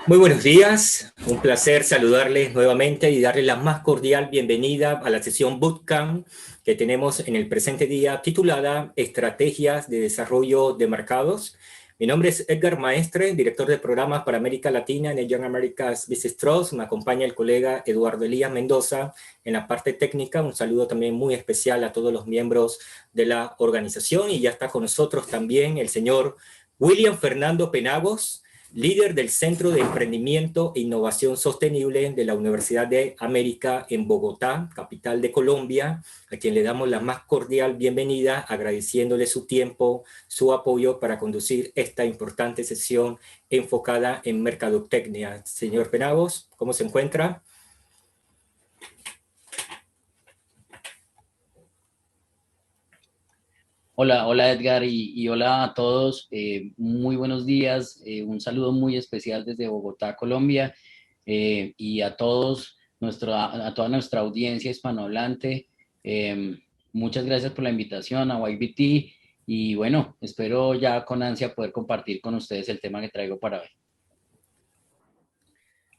Muy buenos días, un placer saludarles nuevamente y darles la más cordial bienvenida a la sesión Bootcamp que tenemos en el presente día titulada Estrategias de Desarrollo de Mercados. Mi nombre es Edgar Maestre, director de programas para América Latina en el Young America's Business Trust. Me acompaña el colega Eduardo Elías Mendoza en la parte técnica. Un saludo también muy especial a todos los miembros de la organización y ya está con nosotros también el señor William Fernando Penagos, líder del Centro de Emprendimiento e Innovación Sostenible de la Universidad de América en Bogotá, capital de Colombia, a quien le damos la más cordial bienvenida, agradeciéndole su tiempo, su apoyo para conducir esta importante sesión enfocada en mercadotecnia. Señor Penagos, ¿cómo se encuentra? Hola, hola Edgar y hola a todos. Muy buenos días. Un saludo muy especial desde Bogotá, Colombia, y a todos a toda nuestra audiencia hispanohablante. Eh, Muchas gracias por la invitación a YBT y bueno, espero ya con ansia poder compartir con ustedes el tema que traigo para hoy.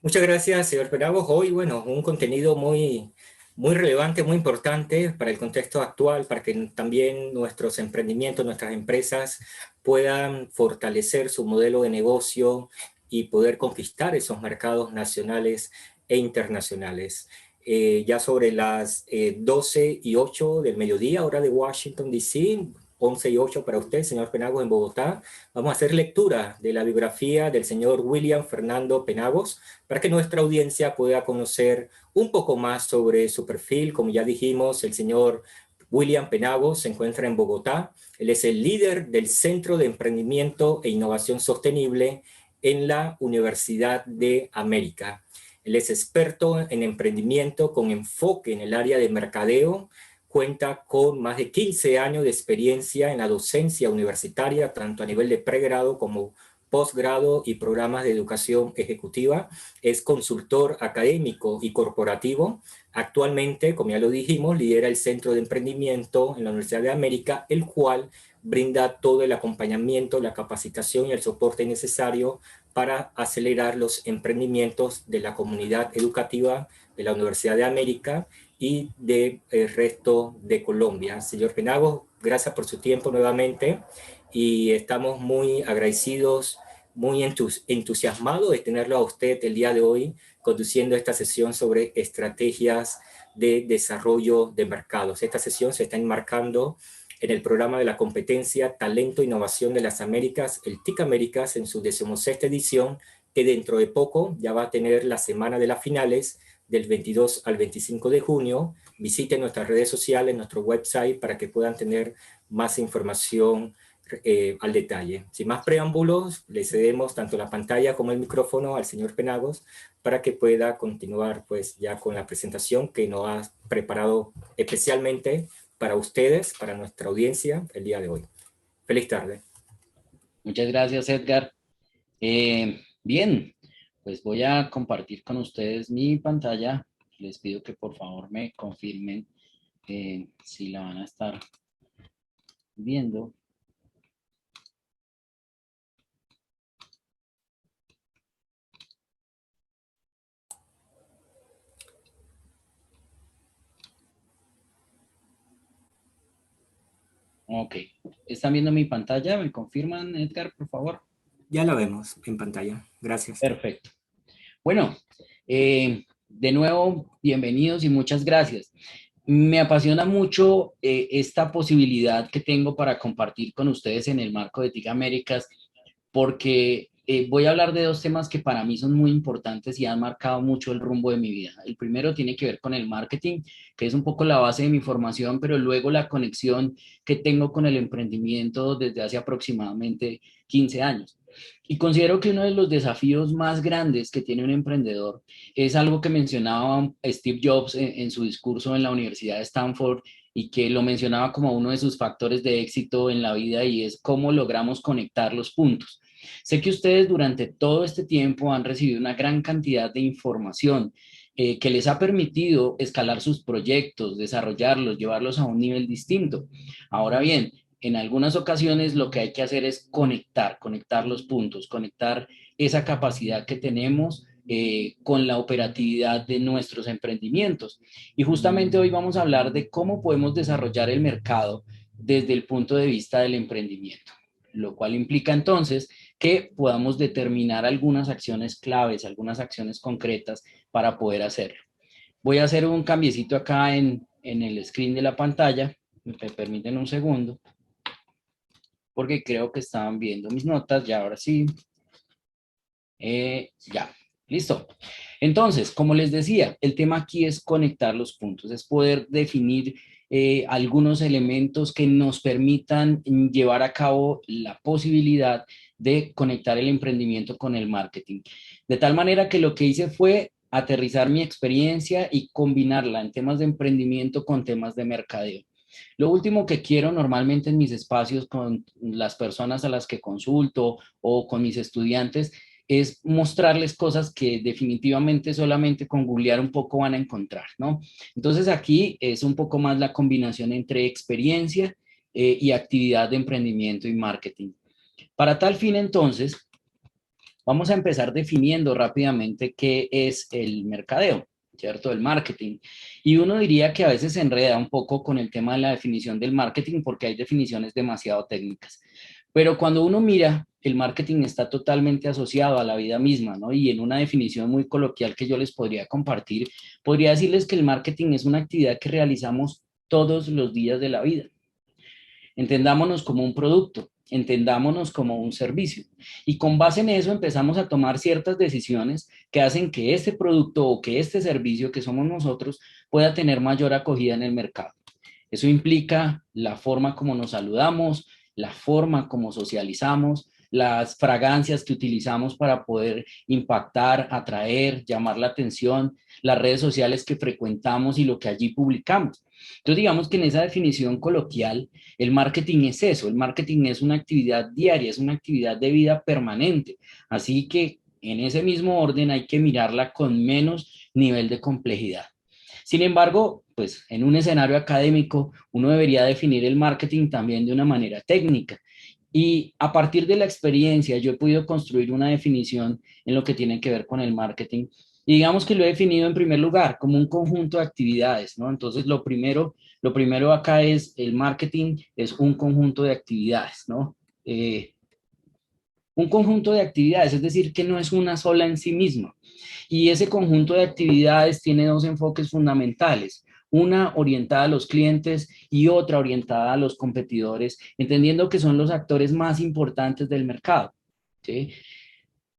Muchas gracias, señor Penagos. Hoy, bueno, un contenido muy relevante, muy importante para el contexto actual, para que también nuestros emprendimientos, nuestras empresas puedan fortalecer su modelo de negocio y poder conquistar esos mercados nacionales e internacionales. Ya sobre las 12:08 del mediodía, hora de Washington, D.C., 11:08 para usted, señor Penagos, en Bogotá, vamos a hacer lectura de la biografía del señor William Fernando Penagos, para que nuestra audiencia pueda conocer un poco más sobre su perfil. Como ya dijimos, el señor William Penagos se encuentra en Bogotá. Él es el líder del Centro de Emprendimiento e Innovación Sostenible en la Universidad de América. Él es experto en emprendimiento con enfoque en el área de mercadeo. Cuenta con más de 15 años de experiencia en la docencia universitaria, tanto a nivel de pregrado como posgrado y programas de educación ejecutiva. Es consultor académico y corporativo. Actualmente, como ya lo dijimos, lidera el Centro de Emprendimiento en la Universidad de América, el cual brinda todo el acompañamiento, la capacitación y el soporte necesario para acelerar los emprendimientos de la comunidad educativa de la Universidad de América y del resto de Colombia. Señor Penagos, gracias por su tiempo nuevamente y estamos muy agradecidos, muy entusiasmados de tenerlo a usted el día de hoy conduciendo esta sesión sobre estrategias de desarrollo de mercados. Esta sesión se está enmarcando en el programa de la competencia Talento e Innovación de las Américas, el TIC Américas, en su 16ª edición, que dentro de poco ya va a tener la semana de las finales del 22 al 25 de junio. Visiten nuestras redes sociales, nuestro website, para que puedan tener más información al detalle. Sin más preámbulos, le cedemos tanto la pantalla como el micrófono al señor Penagos para que pueda continuar pues ya con la presentación que nos ha preparado especialmente para ustedes, para nuestra audiencia el día de hoy. Feliz tarde. Muchas gracias Edgar. Bien, pues voy a compartir con ustedes mi pantalla. Les pido que por favor me confirmen si la van a estar viendo. Ok, ¿están viendo mi pantalla? ¿Me confirman, Edgar, por favor? Ya la vemos en pantalla. Gracias. Perfecto. Bueno, de nuevo, bienvenidos y muchas gracias. Me apasiona mucho esta posibilidad que tengo para compartir con ustedes en el marco de TIC Américas, porque voy a hablar de dos temas que para mí son muy importantes y han marcado mucho el rumbo de mi vida. El primero tiene que ver con el marketing, que es un poco la base de mi formación, pero luego la conexión que tengo con el emprendimiento desde hace aproximadamente 15 años. Y considero que uno de los desafíos más grandes que tiene un emprendedor es algo que mencionaba Steve Jobs en su discurso en la Universidad de Stanford y que lo mencionaba como uno de sus factores de éxito en la vida y es cómo logramos conectar los puntos. Sé que ustedes durante todo este tiempo han recibido una gran cantidad de información que les ha permitido escalar sus proyectos, desarrollarlos, llevarlos a un nivel distinto. Ahora bien, en algunas ocasiones lo que hay que hacer es conectar los puntos, conectar esa capacidad que tenemos con la operatividad de nuestros emprendimientos. Y justamente hoy vamos a hablar de cómo podemos desarrollar el mercado desde el punto de vista del emprendimiento, lo cual implica entonces que podamos determinar algunas acciones claves, algunas acciones concretas para poder hacerlo. Voy a hacer un cambiecito acá en el screen de la pantalla, me permiten un segundo, porque creo que estaban viendo mis notas, ya ahora sí. Ya, listo. Entonces, como les decía, el tema aquí es conectar los puntos, es poder definir algunos elementos que nos permitan llevar a cabo la posibilidad de conectar el emprendimiento con el marketing. De tal manera que lo que hice fue aterrizar mi experiencia y combinarla en temas de emprendimiento con temas de mercadeo. Lo último que quiero normalmente en mis espacios con las personas a las que consulto o con mis estudiantes es mostrarles cosas que definitivamente solamente con googlear un poco van a encontrar, ¿no? Entonces aquí es un poco más la combinación entre experiencia y actividad de emprendimiento y marketing. Para tal fin, entonces, vamos a empezar definiendo rápidamente qué es el mercadeo, ¿cierto? El marketing. Y uno diría que a veces se enreda un poco con el tema de la definición del marketing porque hay definiciones demasiado técnicas. Pero cuando uno mira, el marketing está totalmente asociado a la vida misma, ¿no? Y en una definición muy coloquial que yo les podría compartir, podría decirles que el marketing es una actividad que realizamos todos los días de la vida. Entendámonos como un producto, entendámonos como un servicio. Y con base en eso empezamos a tomar ciertas decisiones que hacen que este producto o que este servicio que somos nosotros pueda tener mayor acogida en el mercado. Eso implica la forma como nos saludamos, la forma como socializamos, las fragancias que utilizamos para poder impactar, atraer, llamar la atención, las redes sociales que frecuentamos y lo que allí publicamos. Entonces, digamos que en esa definición coloquial, el marketing es eso, el marketing es una actividad diaria, es una actividad de vida permanente. Así que en ese mismo orden hay que mirarla con menos nivel de complejidad. Sin embargo, pues en un escenario académico, uno debería definir el marketing también de una manera técnica. Y a partir de la experiencia, yo he podido construir una definición en lo que tiene que ver con el marketing. Y digamos que lo he definido en primer lugar como un conjunto de actividades, ¿no? Entonces, lo primero acá es el marketing, es un conjunto de actividades, ¿no? Un conjunto de actividades, es decir, que no es una sola en sí misma. Y ese conjunto de actividades tiene dos enfoques fundamentales, una orientada a los clientes y otra orientada a los competidores, entendiendo que son los actores más importantes del mercado, ¿sí?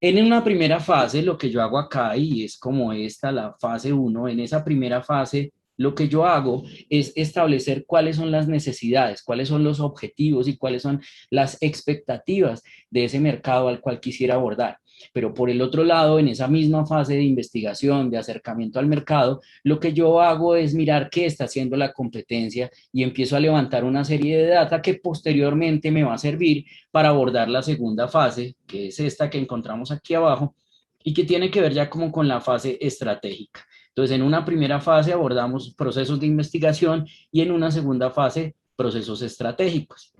En una primera fase, lo que yo hago acá, y es como esta, la fase uno, en esa primera fase, lo que yo hago es establecer cuáles son las necesidades, cuáles son los objetivos y cuáles son las expectativas de ese mercado al cual quisiera abordar. Pero por el otro lado, en esa misma fase de investigación, de acercamiento al mercado, lo que yo hago es mirar qué está haciendo la competencia y empiezo a levantar una serie de data que posteriormente me va a servir para abordar la segunda fase, que es esta que encontramos aquí abajo, y que tiene que ver ya como con la fase estratégica. Entonces, en una primera fase abordamos procesos de investigación y en una segunda fase procesos estratégicos.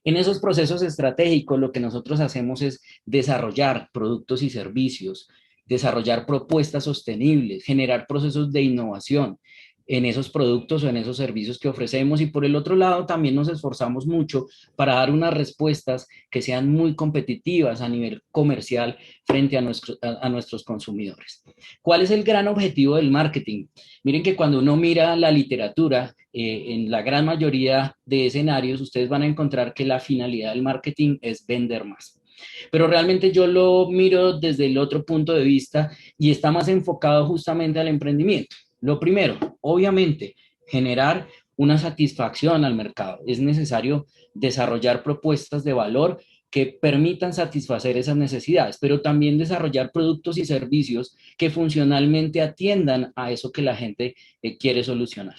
En esos procesos estratégicos lo que nosotros hacemos es desarrollar productos y servicios, desarrollar propuestas sostenibles, generar procesos de innovación en esos productos o en esos servicios que ofrecemos y por el otro lado también nos esforzamos mucho para dar unas respuestas que sean muy competitivas a nivel comercial frente a nuestros consumidores. ¿Cuál es el gran objetivo del marketing? Miren que cuando uno mira la literatura, en la gran mayoría de escenarios, ustedes van a encontrar que la finalidad del marketing es vender más. Pero realmente yo lo miro desde el otro punto de vista y está más enfocado justamente al emprendimiento. Lo primero, obviamente, generar una satisfacción al mercado. Es necesario desarrollar propuestas de valor que permitan satisfacer esas necesidades, pero también desarrollar productos y servicios que funcionalmente atiendan a eso que la gente quiere solucionar.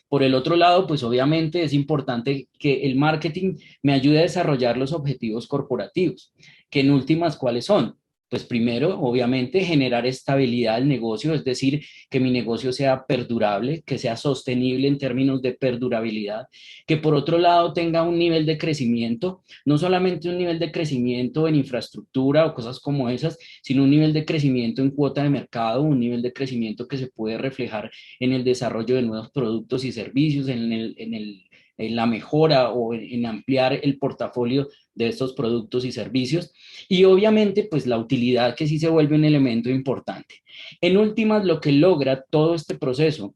Por el otro lado, pues obviamente es importante que el marketing me ayude a desarrollar los objetivos corporativos, que en últimas, ¿cuáles son? Pues primero, obviamente, generar estabilidad del negocio, es decir, que mi negocio sea perdurable, que sea sostenible en términos de perdurabilidad, que por otro lado tenga un nivel de crecimiento, no solamente un nivel de crecimiento en infraestructura o cosas como esas, sino un nivel de crecimiento en cuota de mercado, un nivel de crecimiento que se puede reflejar en el desarrollo de nuevos productos y servicios, en la mejora o en ampliar el portafolio de estos productos y servicios, y obviamente pues la utilidad, que sí se vuelve un elemento importante. En últimas, lo que logra todo este proceso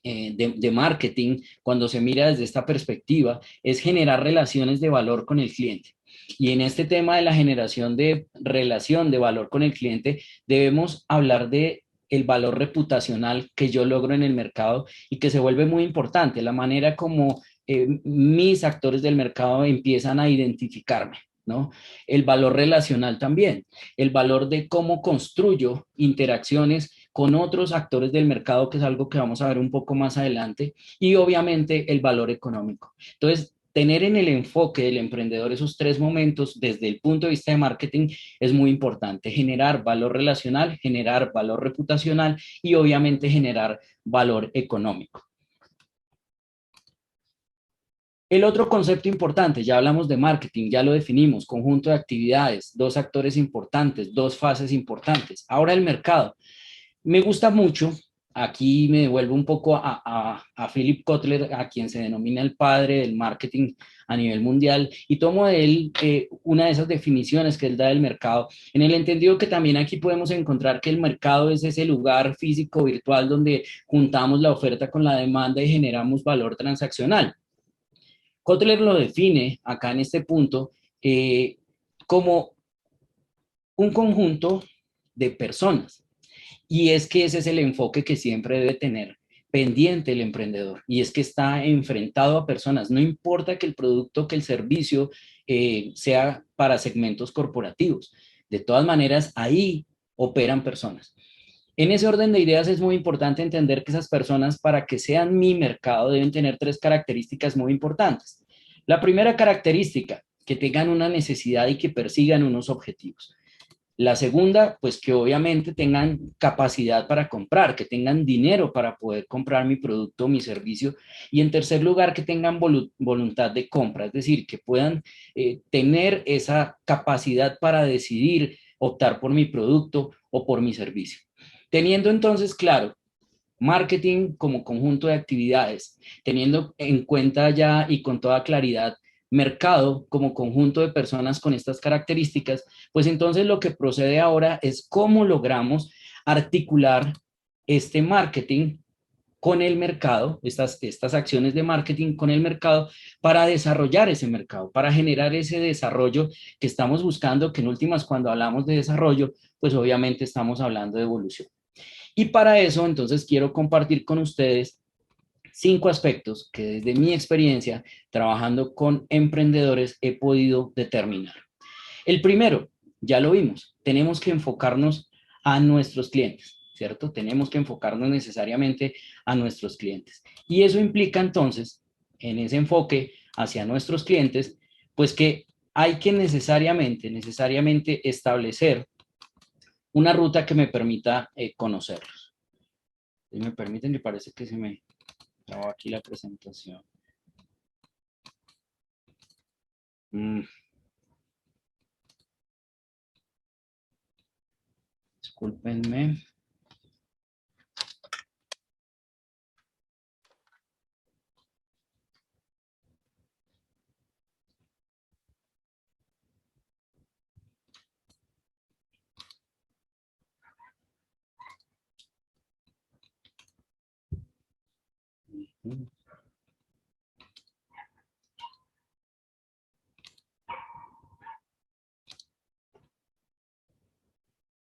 de marketing, cuando se mira desde esta perspectiva, es generar relaciones de valor con el cliente. Y en este tema de la generación de relación de valor con el cliente, debemos hablar de el valor reputacional que yo logro en el mercado y que se vuelve muy importante, la manera como mis actores del mercado empiezan a identificarme, ¿no? El valor relacional también, el valor de cómo construyo interacciones con otros actores del mercado, que es algo que vamos a ver un poco más adelante, y obviamente el valor económico. Entonces, tener en el enfoque del emprendedor esos tres momentos desde el punto de vista de marketing es muy importante. Generar valor relacional, generar valor reputacional y obviamente generar valor económico. El otro concepto importante, ya hablamos de marketing, ya lo definimos, conjunto de actividades, dos actores importantes, dos fases importantes. Ahora el mercado. Me gusta mucho, aquí me devuelvo un poco a Philip Kotler, a quien se denomina el padre del marketing a nivel mundial, y tomo de él una de esas definiciones que él da del mercado, en el entendido que también aquí podemos encontrar que el mercado es ese lugar físico virtual donde juntamos la oferta con la demanda y generamos valor transaccional. Kotler lo define acá en este punto como un conjunto de personas. Y es que ese es el enfoque que siempre debe tener pendiente el emprendedor. Y es que está enfrentado a personas. No importa que el producto, que el servicio sea para segmentos corporativos. De todas maneras, ahí operan personas. En ese orden de ideas es muy importante entender que esas personas, para que sean mi mercado, deben tener tres características muy importantes. La primera característica, que tengan una necesidad y que persigan unos objetivos. La segunda, pues que obviamente tengan capacidad para comprar, que tengan dinero para poder comprar mi producto o mi servicio. Y en tercer lugar, que tengan voluntad de compra, es decir, que puedan tener esa capacidad para decidir optar por mi producto o por mi servicio. Teniendo entonces claro marketing como conjunto de actividades, teniendo en cuenta ya y con toda claridad mercado como conjunto de personas con estas características, pues entonces lo que procede ahora es cómo logramos articular este marketing con el mercado, estas acciones de marketing con el mercado para desarrollar ese mercado, para generar ese desarrollo que estamos buscando, que en últimas cuando hablamos de desarrollo, pues obviamente estamos hablando de evolución. Y para eso, entonces, quiero compartir con ustedes 5 aspectos que desde mi experiencia trabajando con emprendedores he podido determinar. El primero, ya lo vimos, tenemos que enfocarnos a nuestros clientes, ¿cierto? Tenemos que enfocarnos necesariamente a nuestros clientes. Y eso implica entonces, en ese enfoque hacia nuestros clientes, pues que hay que necesariamente establecer una ruta que me permita conocerlos. Si me permiten, me parece que se me trabó aquí la presentación. Mm, discúlpenme.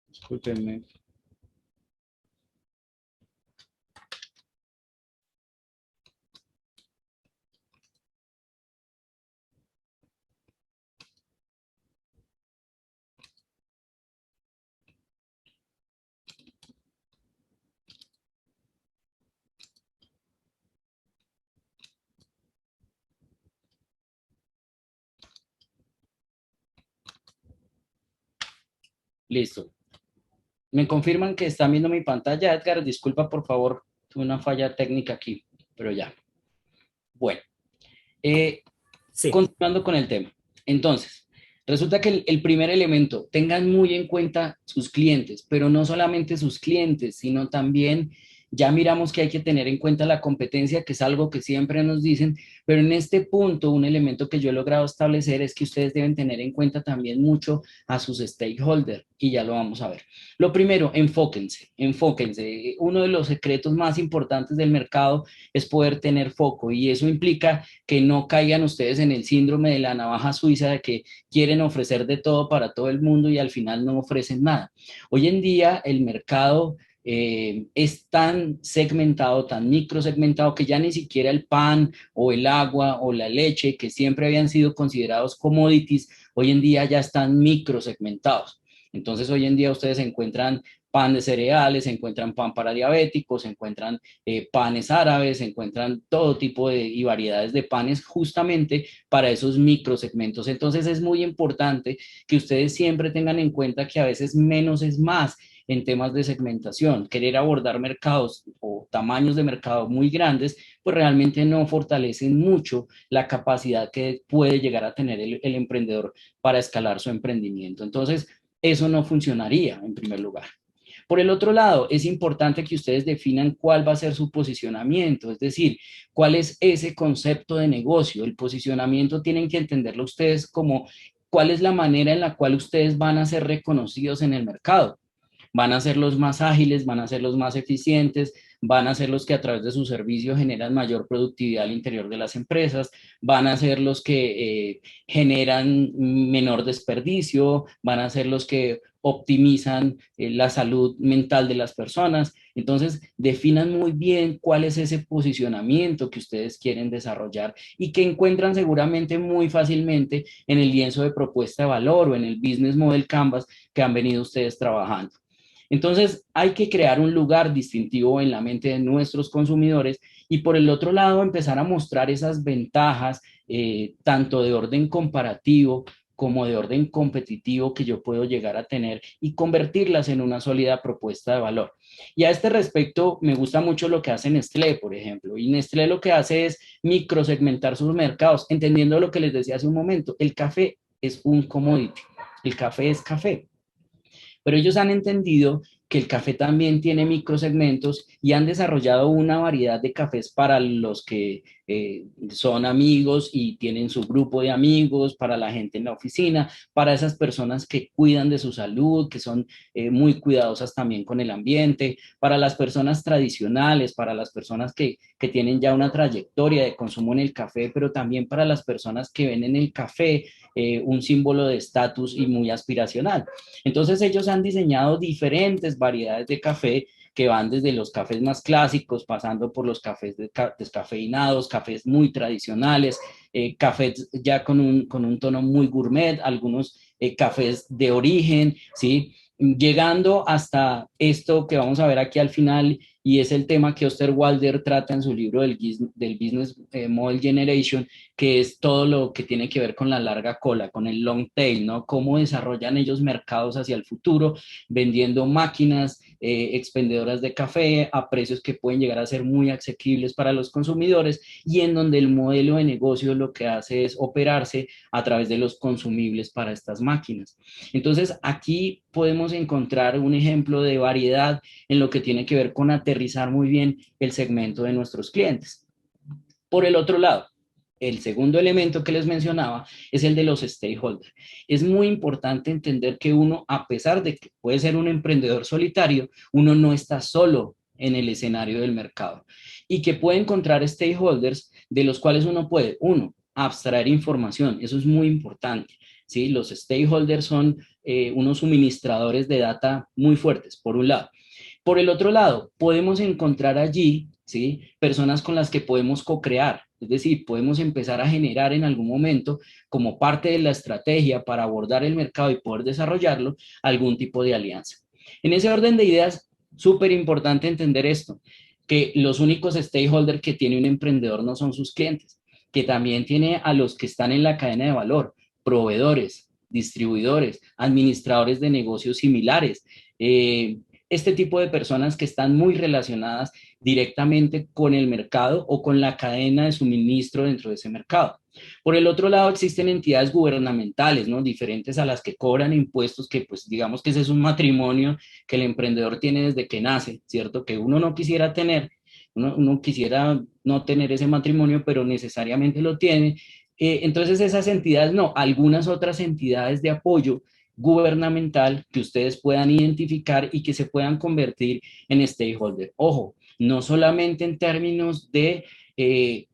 Discúlpenme. Listo. Me confirman que están viendo mi pantalla. Edgar, disculpa por favor, tuve una falla técnica aquí, pero ya. Bueno, eh, Sí. continuando con el tema. Entonces, resulta que el primer elemento, tengan muy en cuenta sus clientes, pero no solamente sus clientes, sino también ya miramos que hay que tener en cuenta la competencia, que es algo que siempre nos dicen, pero en este punto un elemento que yo he logrado establecer es que ustedes deben tener en cuenta también mucho a sus stakeholders y ya lo vamos a ver. Lo primero, enfóquense, enfóquense. Uno de los secretos más importantes del mercado es poder tener foco y eso implica que no caigan ustedes en el síndrome de la navaja suiza de que quieren ofrecer de todo para todo el mundo y al final no ofrecen nada. Hoy en día el mercado es tan segmentado, tan microsegmentado, que ya ni siquiera el pan o el agua o la leche, que siempre habían sido considerados commodities, hoy en día ya están microsegmentados. Entonces, hoy en día ustedes encuentran pan de cereales, se encuentran pan para diabéticos, se encuentran panes árabes, se encuentran todo tipo de y variedades de panes justamente para esos microsegmentos. Entonces es muy importante que ustedes siempre tengan en cuenta que a veces menos es más en temas de segmentación. Querer abordar mercados o tamaños de mercado muy grandes, pues realmente no fortalecen mucho la capacidad que puede llegar a tener el emprendedor para escalar su emprendimiento. Entonces, eso no funcionaría en primer lugar. Por el otro lado, es importante que ustedes definan cuál va a ser su posicionamiento, es decir, cuál es ese concepto de negocio. El posicionamiento tienen que entenderlo ustedes como cuál es la manera en la cual ustedes van a ser reconocidos en el mercado. Van a ser los más ágiles, van a ser los más eficientes, van a ser los que a través de su servicio generan mayor productividad al interior de las empresas, van a ser los que generan menor desperdicio, van a ser los que optimizan la salud mental de las personas. Entonces, definan muy bien cuál es ese posicionamiento que ustedes quieren desarrollar y que encuentran seguramente muy fácilmente en el lienzo de propuesta de valor o en el Business Model Canvas que han venido ustedes trabajando. Entonces, hay que crear un lugar distintivo en la mente de nuestros consumidores y por el otro lado, empezar a mostrar esas ventajas, tanto de orden comparativo como de orden competitivo que yo puedo llegar a tener y convertirlas en una sólida propuesta de valor. Y a este respecto, me gusta mucho lo que hace Nestlé, por ejemplo. Y Nestlé lo que hace es microsegmentar sus mercados, entendiendo lo que les decía hace un momento. El café es un commodity. El café es café. Pero ellos han entendido que el café también tiene microsegmentos y han desarrollado una variedad de cafés para los que son amigos y tienen su grupo de amigos, para la gente en la oficina, para esas personas que cuidan de su salud, que son muy cuidadosas también con el ambiente, para las personas tradicionales, para las personas que tienen ya una trayectoria de consumo en el café, pero también para las personas que ven en el café un símbolo de estatus y muy aspiracional. Entonces ellos han diseñado diferentes variedades de café que van desde los cafés más clásicos, pasando por los cafés descafeinados, cafés muy tradicionales, cafés ya con un tono muy gourmet, algunos cafés de origen, ¿sí? Llegando hasta esto que vamos a ver aquí al final, y es el tema que Osterwalder trata en su libro del Business Model Generation, que es todo lo que tiene que ver con la larga cola, con el long tail, ¿no? Cómo desarrollan ellos mercados hacia el futuro, vendiendo máquinas expendedoras de café a precios que pueden llegar a ser muy asequibles para los consumidores y en donde el modelo de negocio lo que hace es operarse a través de los consumibles para estas máquinas. Entonces, aquí podemos encontrar un ejemplo de variedad en lo que tiene que ver con aterrizar muy bien el segmento de nuestros clientes. Por el otro lado, el segundo elemento que les mencionaba es el de los stakeholders. Es muy importante entender que uno, a pesar de que puede ser un emprendedor solitario, uno no está solo en el escenario del mercado y que puede encontrar stakeholders de los cuales uno puede, uno, abstraer información. Eso es muy importante. ¿Sí? Los stakeholders son unos suministradores de data muy fuertes, por un lado. Por el otro lado, podemos encontrar allí, ¿sí? Personas con las que podemos co-crear, es decir, podemos empezar a generar en algún momento, como parte de la estrategia para abordar el mercado y poder desarrollarlo, algún tipo de alianza. En ese orden de ideas, súper importante entender esto, que los únicos stakeholders que tiene un emprendedor no son sus clientes, que también tiene a los que están en la cadena de valor, proveedores, distribuidores, administradores de negocios similares, este tipo de personas que están muy relacionadas directamente con el mercado o con la cadena de suministro dentro de ese mercado. Por el otro lado, existen entidades gubernamentales, ¿no? Diferentes a las que cobran impuestos, que pues digamos que ese es un matrimonio que el emprendedor tiene desde que nace, ¿cierto? Que uno no quisiera tener, uno quisiera no tener ese matrimonio, pero necesariamente lo tiene. Entonces esas entidades, no, algunas otras entidades de apoyo gubernamental que ustedes puedan identificar y que se puedan convertir en stakeholder. Ojo, no solamente en términos de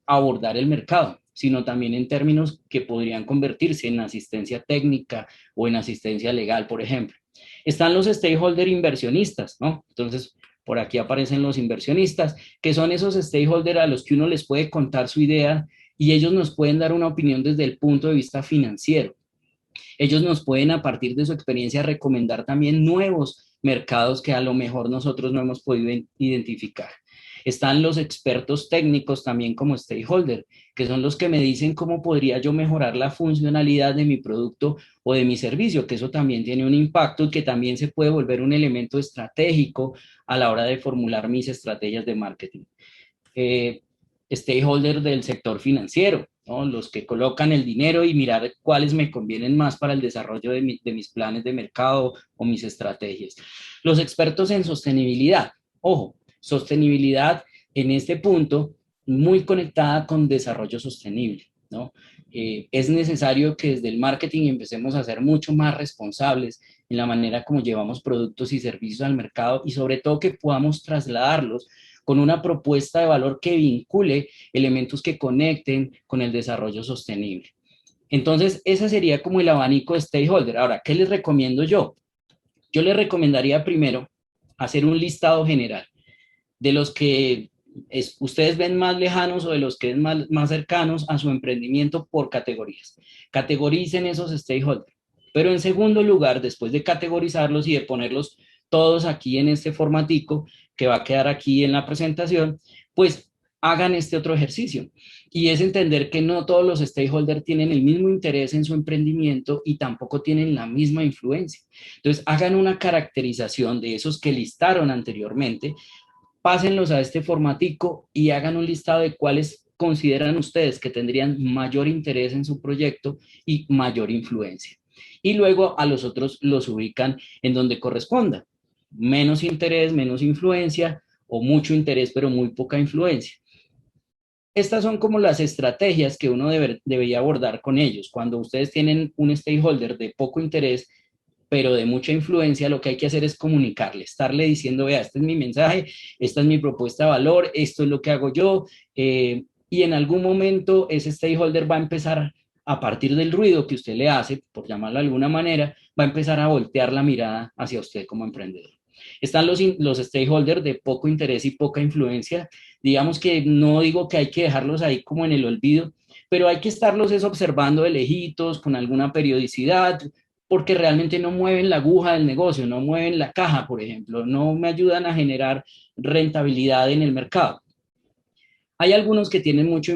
abordar el mercado, sino también en términos que podrían convertirse en asistencia técnica o en asistencia legal, por ejemplo. Están los stakeholder inversionistas, ¿no? Entonces, por aquí aparecen los inversionistas, que son esos stakeholders a los que uno les puede contar su idea y ellos nos pueden dar una opinión desde el punto de vista financiero. Ellos nos pueden, a partir de su experiencia, recomendar también nuevos mercados que a lo mejor nosotros no hemos podido identificar. Están los expertos técnicos también como stakeholder, que son los que me dicen cómo podría yo mejorar la funcionalidad de mi producto o de mi servicio, que eso también tiene un impacto y que también se puede volver un elemento estratégico a la hora de formular mis estrategias de marketing. Stakeholder del sector financiero, ¿no? Los que colocan el dinero y mirar cuáles me convienen más para el desarrollo de mis planes de mercado o mis estrategias. Los expertos en sostenibilidad, ojo, sostenibilidad en este punto muy conectada con desarrollo sostenible, ¿no? Es necesario que desde el marketing empecemos a ser mucho más responsables en la manera como llevamos productos y servicios al mercado y sobre todo que podamos trasladarlos con una propuesta de valor que vincule elementos que conecten con el desarrollo sostenible. Entonces, ese sería como el abanico de stakeholder. Ahora, ¿qué les recomiendo yo? Yo les recomendaría primero hacer un listado general de los que ustedes ven más lejanos o de los que ven más cercanos a su emprendimiento por categorías. Categoricen esos stakeholders. Pero en segundo lugar, después de categorizarlos y de ponerlos todos aquí en este formatico que va a quedar aquí en la presentación, pues hagan este otro ejercicio. Y es entender que no todos los stakeholders tienen el mismo interés en su emprendimiento y tampoco tienen la misma influencia. Entonces, hagan una caracterización de esos que listaron anteriormente, pásenlos a este formatico y hagan un listado de cuáles consideran ustedes que tendrían mayor interés en su proyecto y mayor influencia. Y luego a los otros los ubican en donde corresponda. Menos interés, menos influencia, o mucho interés pero muy poca influencia. Estas son como las estrategias que uno debería abordar con ellos. Cuando ustedes tienen un stakeholder de poco interés, pero de mucha influencia, lo que hay que hacer es comunicarle, estarle diciendo, vea, este es mi mensaje, esta es mi propuesta de valor, esto es lo que hago yo, y en algún momento ese stakeholder va a empezar, a partir del ruido que usted le hace, por llamarlo de alguna manera, va a empezar a voltear la mirada hacia usted como emprendedor. Están los stakeholders de poco interés y poca influencia. Digamos que no digo que hay que dejarlos ahí como en el olvido, pero hay que estarlos observando de lejitos, con alguna periodicidad, porque realmente no mueven la aguja del negocio, no mueven la caja, por ejemplo, no me ayudan a generar rentabilidad en el mercado. Hay algunos que tienen mucho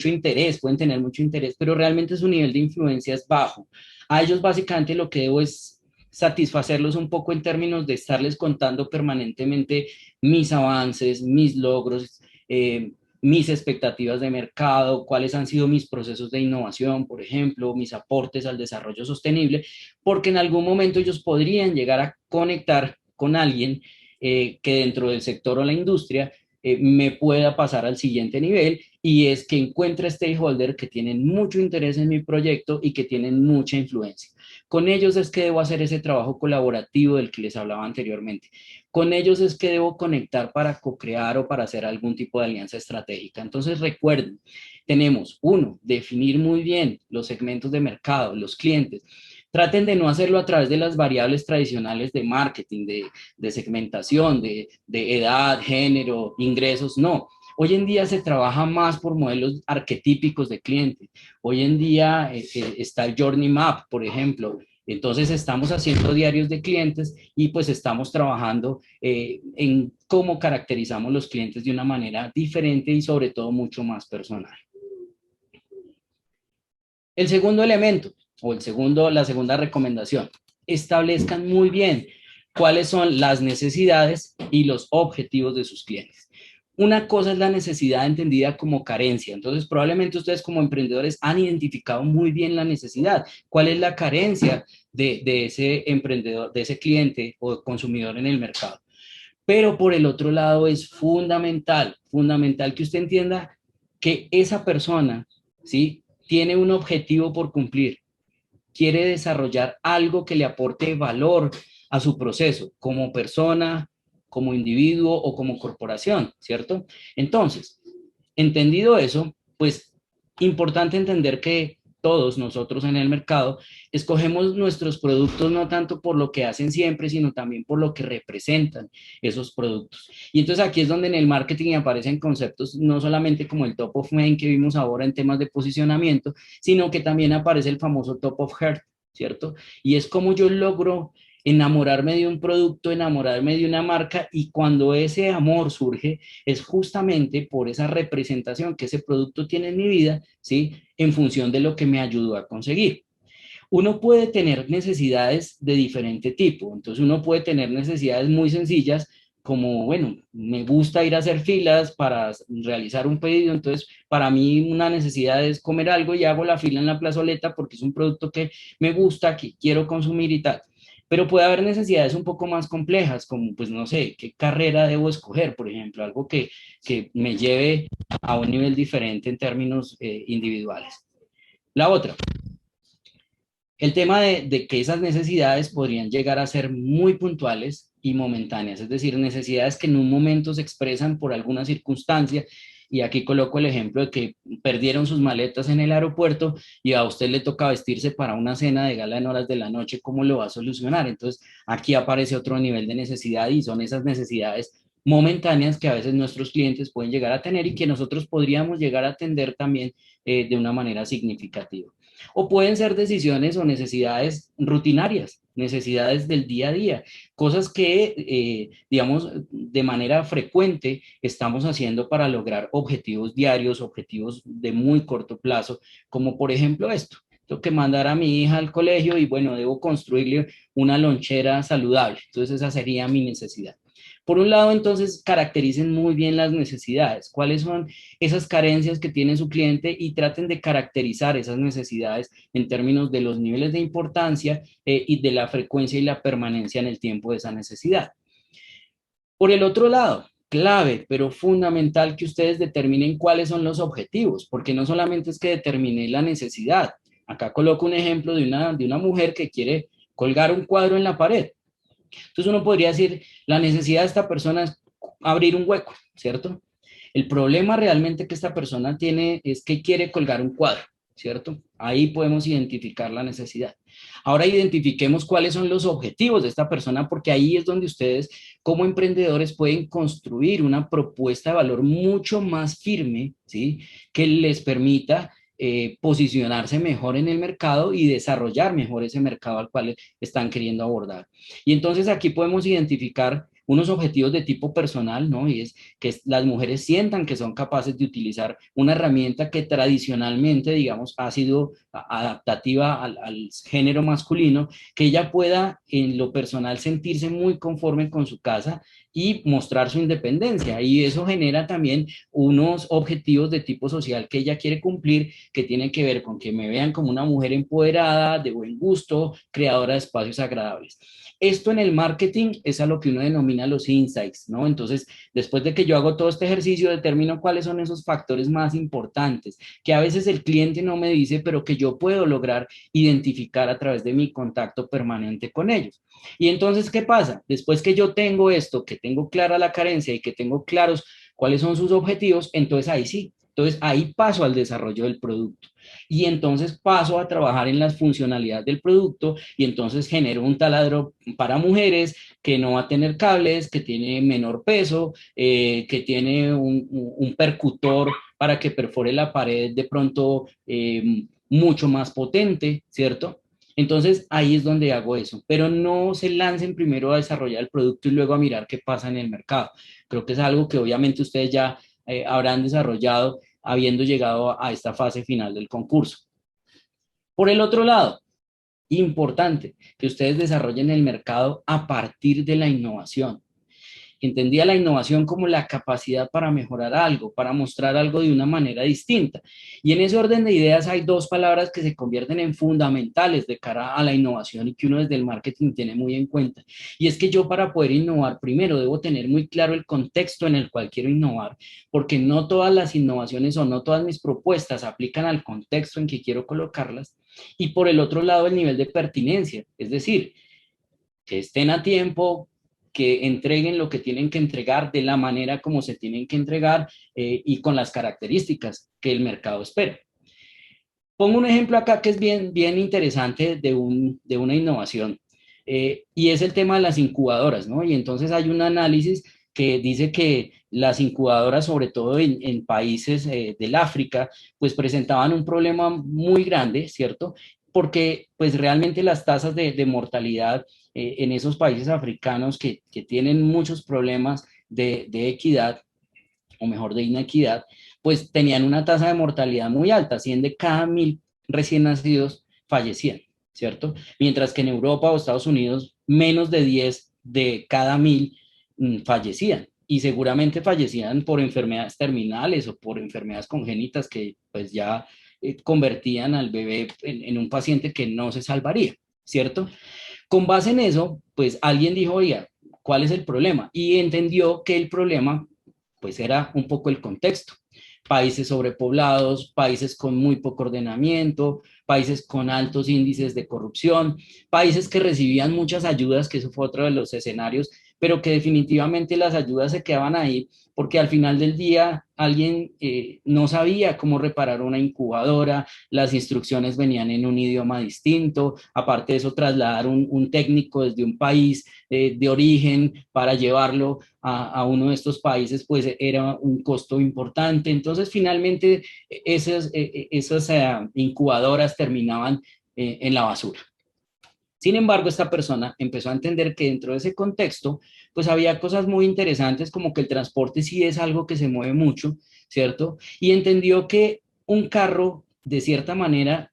interés, pueden tener mucho interés, pero realmente su nivel de influencia es bajo. A ellos básicamente lo que debo es satisfacerlos un poco en términos de estarles contando permanentemente mis avances, mis logros, mis expectativas de mercado, cuáles han sido mis procesos de innovación, por ejemplo, mis aportes al desarrollo sostenible, porque en algún momento ellos podrían llegar a conectar con alguien que dentro del sector o la industria me pueda pasar al siguiente nivel, y es que encuentre stakeholders que tienen mucho interés en mi proyecto y que tienen mucha influencia. Con ellos es que debo hacer ese trabajo colaborativo del que les hablaba anteriormente. Con ellos es que debo conectar para co-crear o para hacer algún tipo de alianza estratégica. Entonces recuerden, tenemos uno, definir muy bien los segmentos de mercado, los clientes. Traten de no hacerlo a través de las variables tradicionales de marketing, de segmentación, de edad, género, ingresos, no. Hoy en día se trabaja más por modelos arquetípicos de cliente. Hoy en día está el Journey Map, por ejemplo. Entonces estamos haciendo diarios de clientes y pues estamos trabajando en cómo caracterizamos los clientes de una manera diferente y sobre todo mucho más personal. El segundo elemento, o la segunda recomendación, establezcan muy bien cuáles son las necesidades y los objetivos de sus clientes. Una cosa es la necesidad entendida como carencia. Entonces, probablemente ustedes como emprendedores han identificado muy bien la necesidad. ¿Cuál es la carencia de ese emprendedor, de ese cliente o consumidor en el mercado? Pero por el otro lado es fundamental que usted entienda que esa persona, ¿sí? Tiene un objetivo por cumplir, quiere desarrollar algo que le aporte valor a su proceso como persona, como individuo o como corporación, ¿cierto? Entonces, entendido eso, pues importante entender que todos nosotros en el mercado escogemos nuestros productos no tanto por lo que hacen siempre, sino también por lo que representan esos productos. Y entonces aquí es donde en el marketing aparecen conceptos no solamente como el top of mind que vimos ahora en temas de posicionamiento, sino que también aparece el famoso top of heart, ¿cierto? Y es como yo logro enamorarme de un producto, enamorarme de una marca y cuando ese amor surge es justamente por esa representación que ese producto tiene en mi vida, ¿sí? En función de lo que me ayudó a conseguir. Uno puede tener necesidades de diferente tipo, entonces uno puede tener necesidades muy sencillas como, bueno, me gusta ir a hacer filas para realizar un pedido, entonces para mí una necesidad es comer algo y hago la fila en la plazoleta porque es un producto que me gusta, que quiero consumir y tal. Pero puede haber necesidades un poco más complejas, como pues no sé, qué carrera debo escoger, por ejemplo, algo que me lleve a un nivel diferente en términos individuales. La otra, el tema de que esas necesidades podrían llegar a ser muy puntuales y momentáneas, es decir, necesidades que en un momento se expresan por alguna circunstancia, y aquí coloco el ejemplo de que perdieron sus maletas en el aeropuerto y a usted le toca vestirse para una cena de gala en horas de la noche, ¿cómo lo va a solucionar? Entonces, aquí aparece otro nivel de necesidad y son esas necesidades momentáneas que a veces nuestros clientes pueden llegar a tener y que nosotros podríamos llegar a atender también de una manera significativa. O pueden ser decisiones o necesidades rutinarias, necesidades del día a día, cosas que, digamos, de manera frecuente estamos haciendo para lograr objetivos diarios, objetivos de muy corto plazo, como por ejemplo esto. Tengo que mandar a mi hija al colegio y bueno, debo construirle una lonchera saludable. Entonces esa sería mi necesidad. Por un lado, entonces, caractericen muy bien las necesidades, cuáles son esas carencias que tiene su cliente y traten de caracterizar esas necesidades en términos de los niveles de importancia y de la frecuencia y la permanencia en el tiempo de esa necesidad. Por el otro lado, clave, pero fundamental que ustedes determinen cuáles son los objetivos, porque no solamente es que determine la necesidad. Acá coloco un ejemplo de una mujer que quiere colgar un cuadro en la pared. Entonces uno podría decir, la necesidad de esta persona es abrir un hueco, ¿cierto? El problema realmente que esta persona tiene es que quiere colgar un cuadro, ¿cierto? Ahí podemos identificar la necesidad. Ahora identifiquemos cuáles son los objetivos de esta persona, porque ahí es donde ustedes como emprendedores pueden construir una propuesta de valor mucho más firme, ¿sí? Que les permita posicionarse mejor en el mercado y desarrollar mejor ese mercado al cual están queriendo abordar. Y entonces aquí podemos identificar unos objetivos de tipo personal, ¿no? Y es que las mujeres sientan que son capaces de utilizar una herramienta que tradicionalmente, digamos, ha sido adaptativa al género masculino, que ella pueda en lo personal sentirse muy conforme con su casa y mostrar su independencia. Y eso genera también unos objetivos de tipo social que ella quiere cumplir, que tienen que ver con que me vean como una mujer empoderada, de buen gusto, creadora de espacios agradables. Esto en el marketing es a lo que uno denomina los insights, ¿no? Entonces, después de que yo hago todo este ejercicio, determino cuáles son esos factores más importantes, que a veces el cliente no me dice, pero que yo puedo lograr identificar a través de mi contacto permanente con ellos. Y entonces, ¿qué pasa? Después que yo tengo esto, que tengo clara la carencia y que tengo claros cuáles son sus objetivos, entonces ahí sí, entonces ahí paso al desarrollo del producto y entonces paso a trabajar en las funcionalidades del producto y entonces genero un taladro para mujeres que no va a tener cables, que tiene menor peso, que tiene un percutor para que perfore la pared de pronto mucho más potente, ¿cierto? Entonces ahí es donde hago eso, pero no se lancen primero a desarrollar el producto y luego a mirar qué pasa en el mercado. Creo que es algo que obviamente ustedes ya habrán desarrollado habiendo llegado a esta fase final del concurso. Por el otro lado, importante que ustedes desarrollen el mercado a partir de la innovación. Entendía la innovación como la capacidad para mejorar algo, para mostrar algo de una manera distinta. Y en ese orden de ideas hay dos palabras que se convierten en fundamentales de cara a la innovación y que uno desde el marketing tiene muy en cuenta. Y es que yo para poder innovar, primero debo tener muy claro el contexto en el cual quiero innovar, porque no todas las innovaciones o no todas mis propuestas aplican al contexto en que quiero colocarlas. Y por el otro lado, el nivel de pertinencia, es decir, que estén a tiempo, que entreguen lo que tienen que entregar de la manera como se tienen que entregar y con las características que el mercado espera. Pongo un ejemplo acá que es bien interesante de una innovación y es el tema de las incubadoras, ¿no? Y entonces hay un análisis que dice que las incubadoras, sobre todo en países del África, pues presentaban un problema muy grande, ¿cierto? Porque pues realmente las tasas de mortalidad en esos países africanos que tienen muchos problemas de equidad, o mejor de inequidad, pues tenían una tasa de mortalidad muy alta, 100 de cada 1000 recién nacidos fallecían, ¿cierto? Mientras que en Europa o Estados Unidos, menos de 10 de cada 1000 fallecían. Y seguramente fallecían por enfermedades terminales o por enfermedades congénitas que pues ya convertían al bebé en un paciente que no se salvaría, ¿cierto? Con base en eso, pues alguien dijo, oiga, ¿cuál es el problema? Y entendió que el problema pues era un poco el contexto. Países sobrepoblados, países con muy poco ordenamiento, países con altos índices de corrupción, países que recibían muchas ayudas, que eso fue otro de los escenarios, pero que definitivamente las ayudas se quedaban ahí porque al final del día alguien no sabía cómo reparar una incubadora, las instrucciones venían en un idioma distinto, aparte de eso trasladar un técnico desde un país de origen para llevarlo a uno de estos países, pues era un costo importante. Entonces, finalmente, esas incubadoras terminaban en la basura. Sin embargo, esta persona empezó a entender que dentro de ese contexto, pues había cosas muy interesantes como que el transporte sí es algo que se mueve mucho, ¿cierto? Y entendió que un carro, de cierta manera,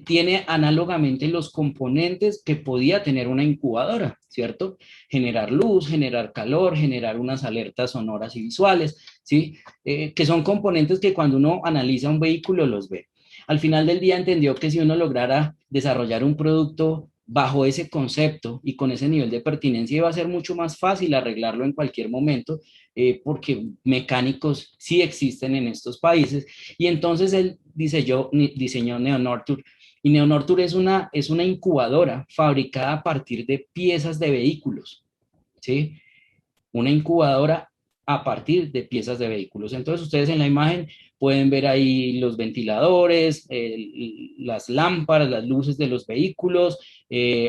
tiene análogamente los componentes que podía tener una incubadora, ¿cierto? Generar luz, generar calor, generar unas alertas sonoras y visuales, ¿sí? Que son componentes que cuando uno analiza un vehículo los ve. Al final del día entendió que si uno lograra desarrollar un producto bajo ese concepto y con ese nivel de pertinencia iba a ser mucho más fácil arreglarlo en cualquier momento porque mecánicos sí existen en estos países. Y entonces él diseñó NeoNortur y NeoNortur es una incubadora fabricada a partir de piezas de vehículos, ¿sí? Una incubadora a partir de piezas de vehículos. Entonces ustedes en la imagen pueden ver ahí los ventiladores, las lámparas, las luces de los vehículos,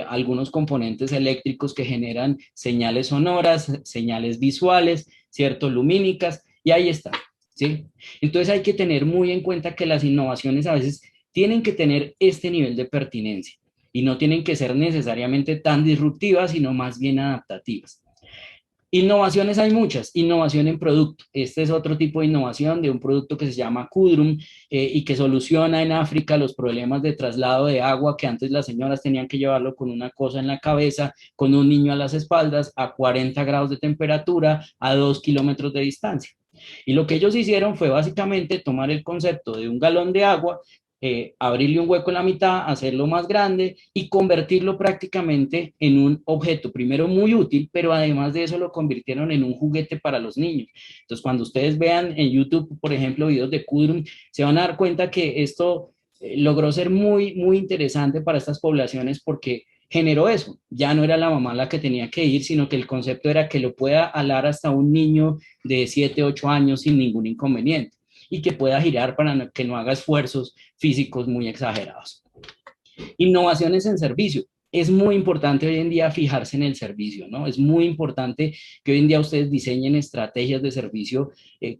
algunos componentes eléctricos que generan señales sonoras, señales visuales, ¿cierto? Lumínicas, y ahí está, ¿sí? Entonces hay que tener muy en cuenta que las innovaciones a veces tienen que tener este nivel de pertinencia y no tienen que ser necesariamente tan disruptivas, sino más bien adaptativas. Innovaciones hay muchas, innovación en producto. Este es otro tipo de innovación de un producto que se llama Kudrum y que soluciona en África los problemas de traslado de agua que antes las señoras tenían que llevarlo con una cosa en la cabeza, con un niño a las espaldas, a 40 grados de temperatura, a 2 kilómetros de distancia. Y lo que ellos hicieron fue básicamente tomar el concepto de un galón de agua, abrirle un hueco en la mitad, hacerlo más grande y convertirlo prácticamente en un objeto, primero muy útil, pero además de eso lo convirtieron en un juguete para los niños. Entonces, cuando ustedes vean en YouTube, por ejemplo, videos de Kudrum, se van a dar cuenta que esto logró ser muy interesante para estas poblaciones porque generó eso. Ya no era la mamá la que tenía que ir, sino que el concepto era que lo pueda alar hasta un niño de 7, 8 años sin ningún inconveniente y que pueda girar para que no haga esfuerzos físicos muy exagerados. Innovaciones en servicio. Es muy importante hoy en día fijarse en el servicio, ¿no? Es muy importante que hoy en día ustedes diseñen estrategias de servicio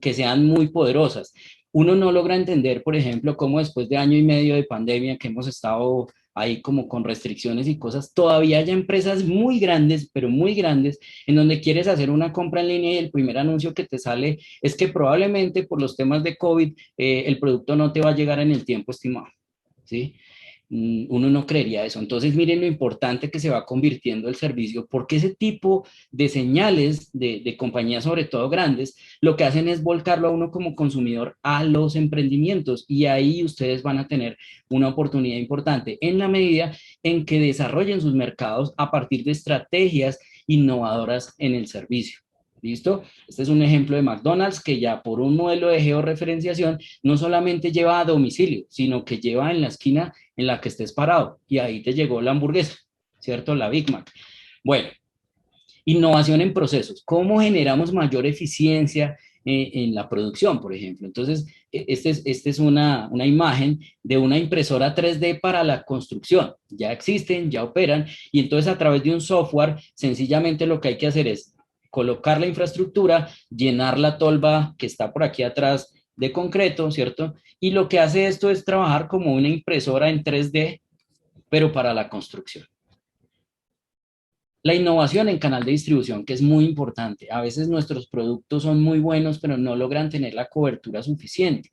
que sean muy poderosas. Uno no logra entender, por ejemplo, cómo después de año y medio de pandemia que hemos estado ahí como con restricciones y cosas, todavía hay empresas muy grandes, pero muy grandes, en donde quieres hacer una compra en línea y el primer anuncio que te sale es que probablemente por los temas de COVID el producto no te va a llegar en el tiempo estimado, ¿sí? Uno no creería eso. Entonces, miren lo importante que se va convirtiendo el servicio, porque ese tipo de señales de compañías, sobre todo grandes, lo que hacen es volcarlo a uno como consumidor a los emprendimientos y ahí ustedes van a tener una oportunidad importante en la medida en que desarrollen sus mercados a partir de estrategias innovadoras en el servicio. ¿Listo? Este es un ejemplo de McDonald's que ya por un modelo de georreferenciación no solamente lleva a domicilio, sino que lleva en la esquina en la que estés parado y ahí te llegó la hamburguesa, ¿cierto? La Big Mac. Bueno, innovación en procesos. ¿Cómo generamos mayor eficiencia en la producción, por ejemplo? Entonces, este es una imagen de una impresora 3D para la construcción. Ya existen, ya operan, y entonces a través de un software, sencillamente lo que hay que hacer es colocar la infraestructura, llenar la tolva que está por aquí atrás de concreto, ¿cierto? Y lo que hace esto es trabajar como una impresora en 3D, pero para la construcción. La innovación en canal de distribución, que es muy importante. A veces nuestros productos son muy buenos, pero no logran tener la cobertura suficiente.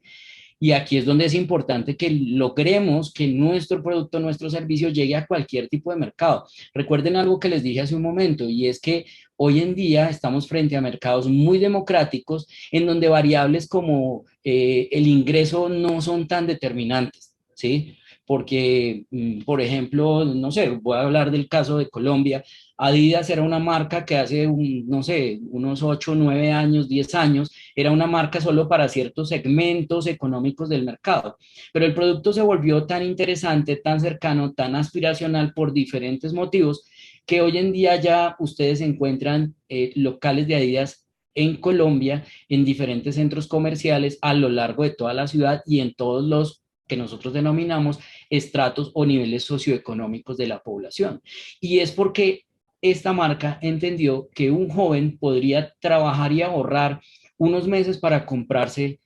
Y aquí es donde es importante que logremos que nuestro producto, nuestro servicio llegue a cualquier tipo de mercado. Recuerden algo que les dije hace un momento, y es que hoy en día estamos frente a mercados muy democráticos en donde variables como el ingreso no son tan determinantes, ¿sí? Porque, por ejemplo, no sé, voy a hablar del caso de Colombia. Adidas era una marca que hace, no sé, unos 8, 9 años, 10 años, era una marca solo para ciertos segmentos económicos del mercado, pero el producto se volvió tan interesante, tan cercano, tan aspiracional por diferentes motivos, que hoy en día ya ustedes encuentran locales de Adidas en Colombia, en diferentes centros comerciales a lo largo de toda la ciudad y en todos los que nosotros denominamos estratos o niveles socioeconómicos de la población. Y es porque esta marca entendió que un joven podría trabajar y ahorrar unos meses para comprarse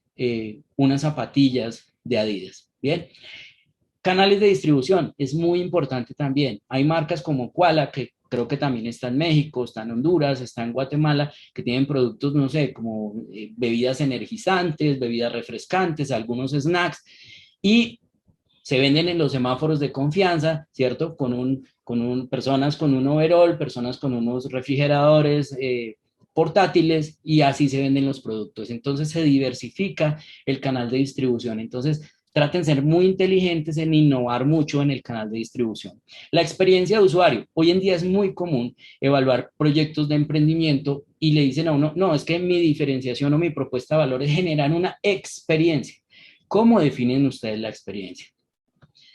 unas zapatillas de Adidas. Bien, canales de distribución es muy importante también. Hay marcas como Koala, que creo que también está en México, está en Honduras, está en Guatemala, que tienen productos, no sé, como bebidas energizantes, bebidas refrescantes, algunos snacks, y se venden en los semáforos de confianza, ¿cierto? Personas con un overall, personas con unos refrigeradores portátiles y así se venden los productos. Entonces se diversifica el canal de distribución. Entonces traten de ser muy inteligentes en innovar mucho en el canal de distribución. La experiencia de usuario. Hoy en día es muy común evaluar proyectos de emprendimiento y le dicen a uno, no, es que mi diferenciación o mi propuesta de valor es generar una experiencia. ¿Cómo definen ustedes la experiencia?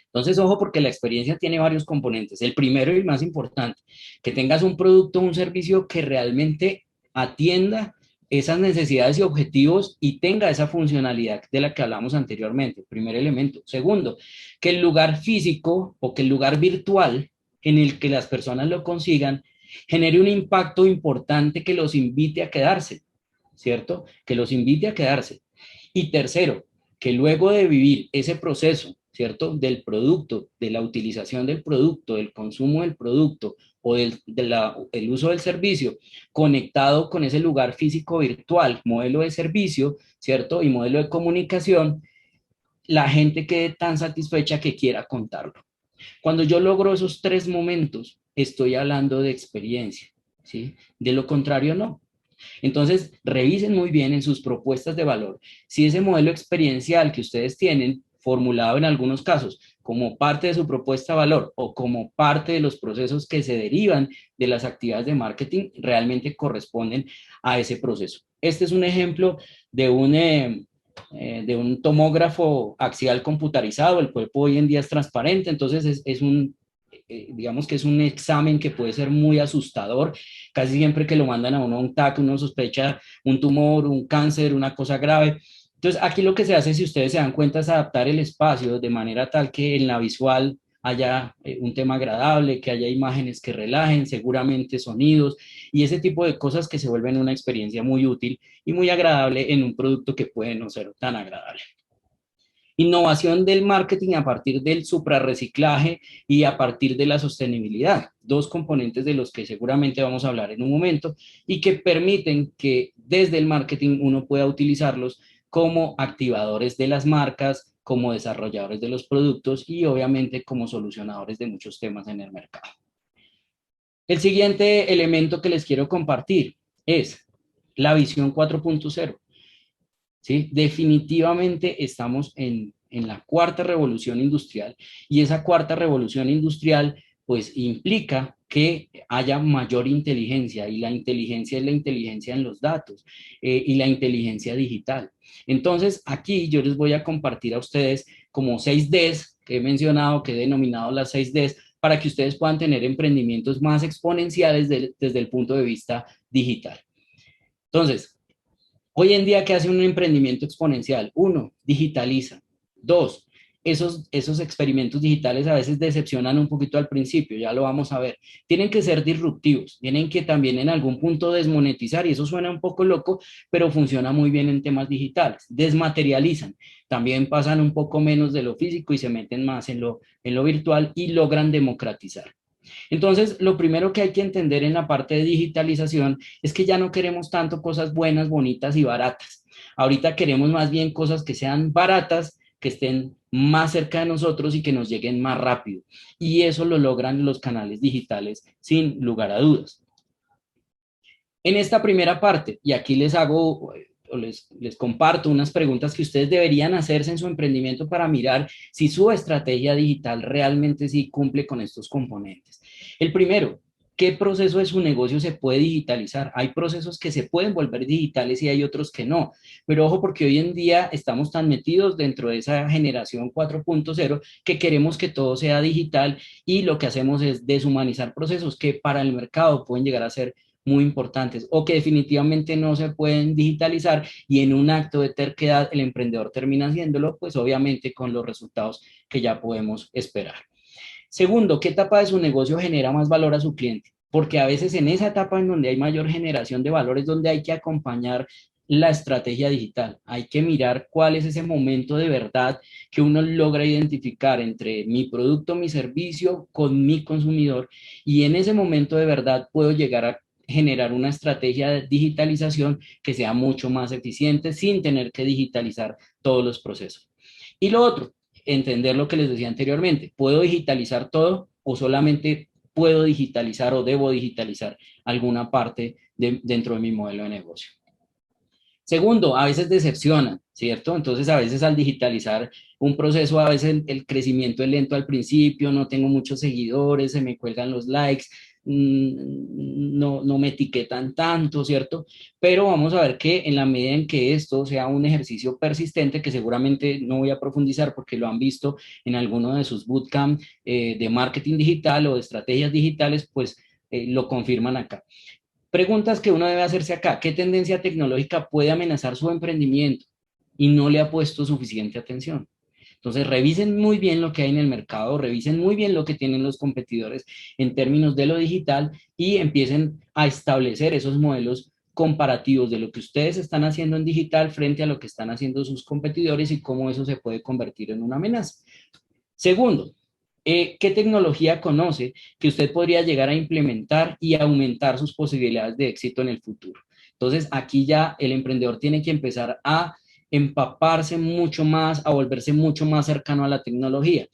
Entonces, ojo, porque la experiencia tiene varios componentes. El primero y más importante, que tengas un producto o un servicio que realmente atienda esas necesidades y objetivos y tenga esa funcionalidad de la que hablamos anteriormente. Primer elemento. Segundo, que el lugar físico o que el lugar virtual en el que las personas lo consigan genere un impacto importante que los invite a quedarse, ¿cierto? Que los invite a quedarse. Y tercero, que luego de vivir ese proceso, ¿cierto? Del producto, de la utilización del producto, del consumo del producto o el uso del servicio, conectado con ese lugar físico virtual, modelo de servicio, ¿cierto? Y modelo de comunicación, la gente quede tan satisfecha que quiera contarlo. Cuando yo logro esos tres momentos, estoy hablando de experiencia, ¿sí? De lo contrario, no. Entonces, revisen muy bien en sus propuestas de valor si ese modelo experiencial que ustedes tienen, formulado en algunos casos como parte de su propuesta de valor o como parte de los procesos que se derivan de las actividades de marketing, realmente corresponden a ese proceso. Este es un ejemplo de un tomógrafo axial computarizado. El cuerpo hoy en día es transparente, entonces digamos que es un examen que puede ser muy asustador. Casi siempre que lo mandan a uno a un TAC, uno sospecha un tumor, un cáncer, una cosa grave. Entonces, aquí lo que se hace, si ustedes se dan cuenta, es adaptar el espacio de manera tal que en la visual haya un tema agradable, que haya imágenes que relajen, seguramente sonidos y ese tipo de cosas que se vuelven una experiencia muy útil y muy agradable en un producto que puede no ser tan agradable. Innovación del marketing a partir del suprarreciclaje y a partir de la sostenibilidad, dos componentes de los que seguramente vamos a hablar en un momento y que permiten que desde el marketing uno pueda utilizarlos como activadores de las marcas, como desarrolladores de los productos y obviamente como solucionadores de muchos temas en el mercado. El siguiente elemento que les quiero compartir es la visión 4.0. ¿Sí? Definitivamente estamos en la cuarta revolución industrial y esa cuarta revolución industrial pues implica que haya mayor inteligencia y la inteligencia es la inteligencia en los datos y la inteligencia digital. Entonces aquí yo les voy a compartir a ustedes como 6Ds que he mencionado, que he denominado las 6Ds para que ustedes puedan tener emprendimientos más exponenciales desde el punto de vista digital. Entonces, hoy en día, ¿qué hace un emprendimiento exponencial? Uno, digitaliza. Dos, esos experimentos digitales a veces decepcionan un poquito al principio, ya lo vamos a ver. Tienen que ser disruptivos, tienen que también en algún punto desmonetizar, y eso suena un poco loco, pero funciona muy bien en temas digitales. Desmaterializan, también pasan un poco menos de lo físico y se meten más en lo virtual y logran democratizar. Entonces, lo primero que hay que entender en la parte de digitalización es que ya no queremos tanto cosas buenas, bonitas y baratas. Ahorita queremos más bien cosas que sean baratas, que estén más cerca de nosotros y que nos lleguen más rápido. Y eso lo logran los canales digitales sin lugar a dudas. En esta primera parte, y aquí les hago o les comparto unas preguntas que ustedes deberían hacerse en su emprendimiento para mirar si su estrategia digital realmente sí cumple con estos componentes. El primero, ¿qué proceso de su negocio se puede digitalizar? Hay procesos que se pueden volver digitales y hay otros que no. Pero ojo, porque hoy en día estamos tan metidos dentro de esa generación 4.0 que queremos que todo sea digital y lo que hacemos es deshumanizar procesos que para el mercado pueden llegar a ser muy importantes o que definitivamente no se pueden digitalizar y en un acto de terquedad el emprendedor termina haciéndolo, pues obviamente con los resultados que ya podemos esperar. Segundo, ¿qué etapa de su negocio genera más valor a su cliente? Porque a veces en esa etapa en donde hay mayor generación de valor es donde hay que acompañar la estrategia digital. Hay que mirar cuál es ese momento de verdad que uno logra identificar entre mi producto, mi servicio con mi consumidor y en ese momento de verdad puedo llegar a generar una estrategia de digitalización que sea mucho más eficiente sin tener que digitalizar todos los procesos. Y lo otro, entender lo que les decía anteriormente, ¿puedo digitalizar todo o solamente puedo digitalizar o debo digitalizar alguna parte dentro de mi modelo de negocio? Segundo, a veces decepcionan, ¿cierto? Entonces, a veces al digitalizar un proceso, a veces el crecimiento es lento al principio, no tengo muchos seguidores, se me cuelgan los likes, no me etiquetan tanto, ¿cierto? Pero vamos a ver que en la medida en que esto sea un ejercicio persistente, que seguramente no voy a profundizar porque lo han visto en alguno de sus bootcamp de marketing digital o de estrategias digitales, pues lo confirman acá. Preguntas que uno debe hacerse acá. ¿Qué tendencia tecnológica puede amenazar su emprendimiento y no le ha puesto suficiente atención? Entonces, revisen muy bien lo que hay en el mercado, revisen muy bien lo que tienen los competidores en términos de lo digital y empiecen a establecer esos modelos comparativos de lo que ustedes están haciendo en digital frente a lo que están haciendo sus competidores y cómo eso se puede convertir en una amenaza. Segundo, ¿qué tecnología conoce que usted podría llegar a implementar y aumentar sus posibilidades de éxito en el futuro? Entonces, aquí ya el emprendedor tiene que empezar a empaparse mucho más, a volverse mucho más cercano a la tecnología.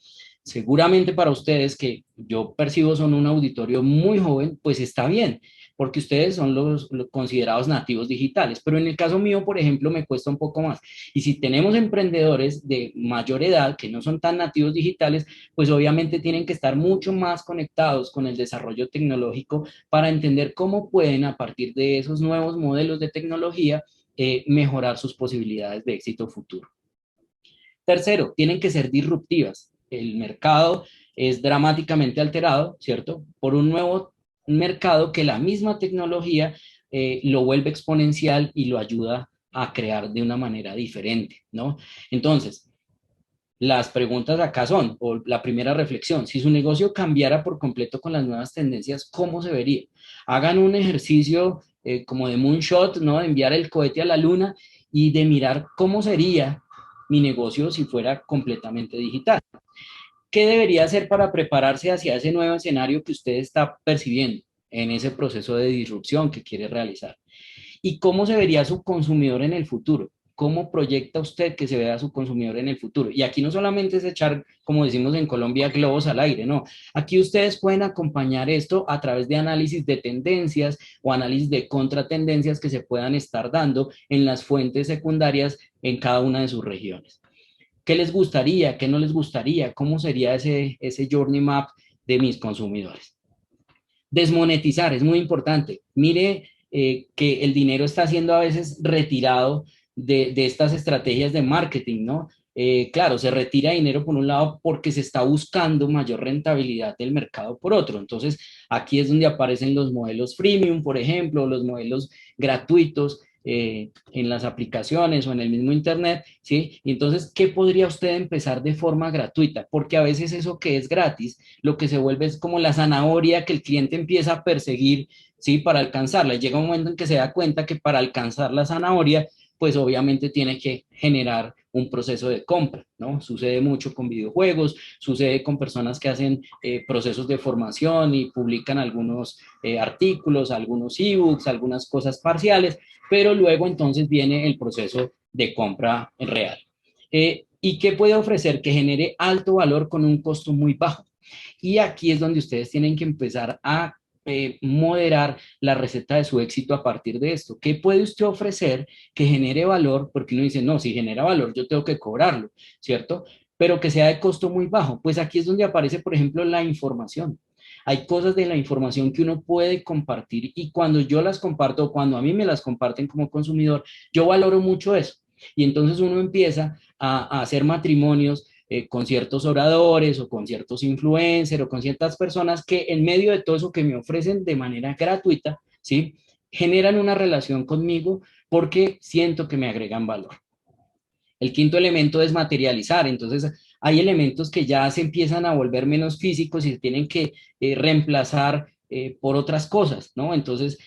Seguramente para ustedes, que yo percibo son un auditorio muy joven, pues está bien, porque ustedes son los considerados nativos digitales. Pero en el caso mío, por ejemplo, me cuesta un poco más. Y si tenemos emprendedores de mayor edad que no son tan nativos digitales, pues obviamente tienen que estar mucho más conectados con el desarrollo tecnológico para entender cómo pueden a partir de esos nuevos modelos de tecnología mejorar sus posibilidades de éxito futuro. Tercero, tienen que ser disruptivas. El mercado es dramáticamente alterado, ¿cierto? Por un nuevo mercado que la misma tecnología lo vuelve exponencial y lo ayuda a crear de una manera diferente, ¿no? Entonces, las preguntas acá son, o la primera reflexión, si su negocio cambiara por completo con las nuevas tendencias, ¿cómo se vería? Hagan un ejercicio como de moonshot, ¿no? De enviar el cohete a la luna y de mirar cómo sería mi negocio si fuera completamente digital. ¿Qué debería hacer para prepararse hacia ese nuevo escenario que usted está percibiendo en ese proceso de disrupción que quiere realizar? ¿Y cómo se vería su consumidor en el futuro? cómo proyecta usted que se vea a su consumidor en el futuro. Y aquí no solamente es echar, como decimos en Colombia, globos al aire, no. Aquí ustedes pueden acompañar esto a través de análisis de tendencias o análisis de contratendencias que se puedan estar dando en las fuentes secundarias en cada una de sus regiones. ¿Qué les gustaría? ¿Qué no les gustaría? ¿Cómo sería ese journey map de mis consumidores? Desmonetizar es muy importante. Mire que el dinero está siendo a veces retirado de estas estrategias de marketing, ¿no? Claro, se retira dinero por un lado porque se está buscando mayor rentabilidad del mercado por otro. Entonces, aquí es donde aparecen los modelos freemium, por ejemplo, los modelos gratuitos en las aplicaciones o en el mismo Internet, ¿sí? Y entonces, ¿qué podría usted empezar de forma gratuita? Porque a veces eso que es gratis, lo que se vuelve es como la zanahoria que el cliente empieza a perseguir, ¿sí? Para alcanzarla. Llega un momento en que se da cuenta que para alcanzar la zanahoria, pues obviamente tiene que generar un proceso de compra, ¿no? Sucede mucho con videojuegos, sucede con personas que hacen procesos de formación y publican algunos artículos, algunos ebooks, algunas cosas parciales, pero luego entonces viene el proceso de compra real. ¿Y qué puede ofrecer? Que genere alto valor con un costo muy bajo. Y aquí es donde ustedes tienen que empezar a moderar la receta de su éxito a partir de esto. ¿Qué puede usted ofrecer que genere valor? Porque uno dice, no, si genera valor, yo tengo que cobrarlo, ¿cierto? Pero que sea de costo muy bajo. Pues aquí es donde aparece, por ejemplo, la información. Hay cosas de la información que uno puede compartir y cuando yo las comparto, cuando a mí me las comparten como consumidor, yo valoro mucho eso. Y entonces uno empieza a hacer matrimonios con ciertos oradores o con ciertos influencers o con ciertas personas que en medio de todo eso que me ofrecen de manera gratuita, ¿sí? Generan una relación conmigo porque siento que me agregan valor. El quinto elemento es materializar. Entonces, hay elementos que ya se empiezan a volver menos físicos y se tienen que reemplazar por otras cosas, ¿no? Entonces,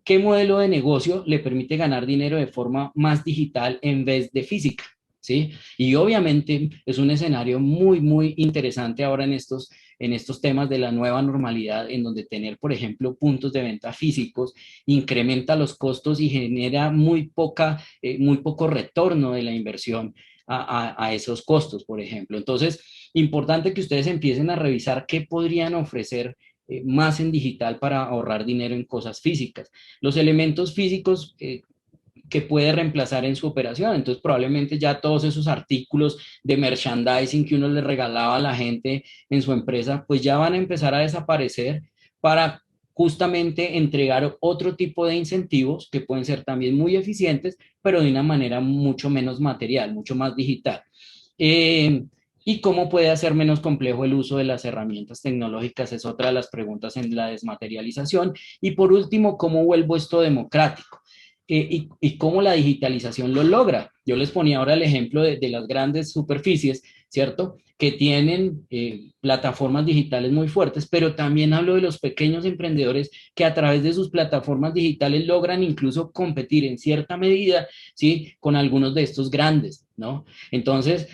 ¿qué modelo de negocio le permite ganar dinero de forma más digital en vez de física? ¿Sí? Y obviamente es un escenario muy, muy interesante ahora en estos temas de la nueva normalidad, en donde tener, por ejemplo, puntos de venta físicos incrementa los costos y genera muy poco retorno de la inversión a esos costos, por ejemplo. Entonces, importante que ustedes empiecen a revisar qué podrían ofrecer más en digital para ahorrar dinero en cosas físicas. Los elementos físicos que puede reemplazar en su operación. Entonces, probablemente ya todos esos artículos de merchandising que uno le regalaba a la gente en su empresa, pues ya van a empezar a desaparecer para justamente entregar otro tipo de incentivos que pueden ser también muy eficientes, pero de una manera mucho menos material, mucho más digital. Eh, ¿Y cómo puede hacer menos complejo el uso de las herramientas tecnológicas? Es otra de las preguntas en la desmaterialización. Y por último, ¿cómo vuelvo esto democrático? Y cómo la digitalización lo logra. Yo les ponía ahora el ejemplo de las grandes superficies, ¿cierto? Que tienen plataformas digitales muy fuertes, pero también hablo de los pequeños emprendedores que a través de sus plataformas digitales logran incluso competir en cierta medida, ¿sí? Con algunos de estos grandes, ¿no? Entonces,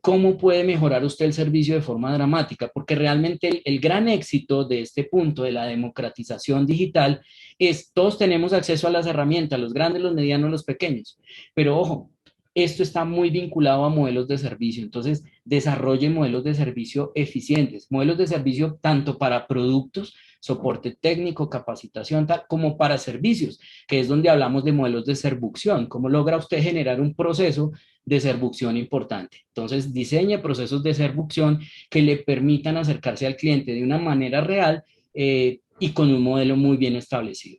¿cómo puede mejorar usted el servicio de forma dramática? Porque realmente el gran éxito de este punto de la democratización digital es, todos tenemos acceso a las herramientas, los grandes, los medianos, los pequeños, pero ojo, esto está muy vinculado a modelos de servicio, entonces desarrolle modelos de servicio eficientes, modelos de servicio tanto para productos, soporte técnico, capacitación, tal, como para servicios, que es donde hablamos de modelos de servucción, cómo logra usted generar un proceso de servucción importante. Entonces, diseñe procesos de servucción que le permitan acercarse al cliente de una manera real y con un modelo muy bien establecido.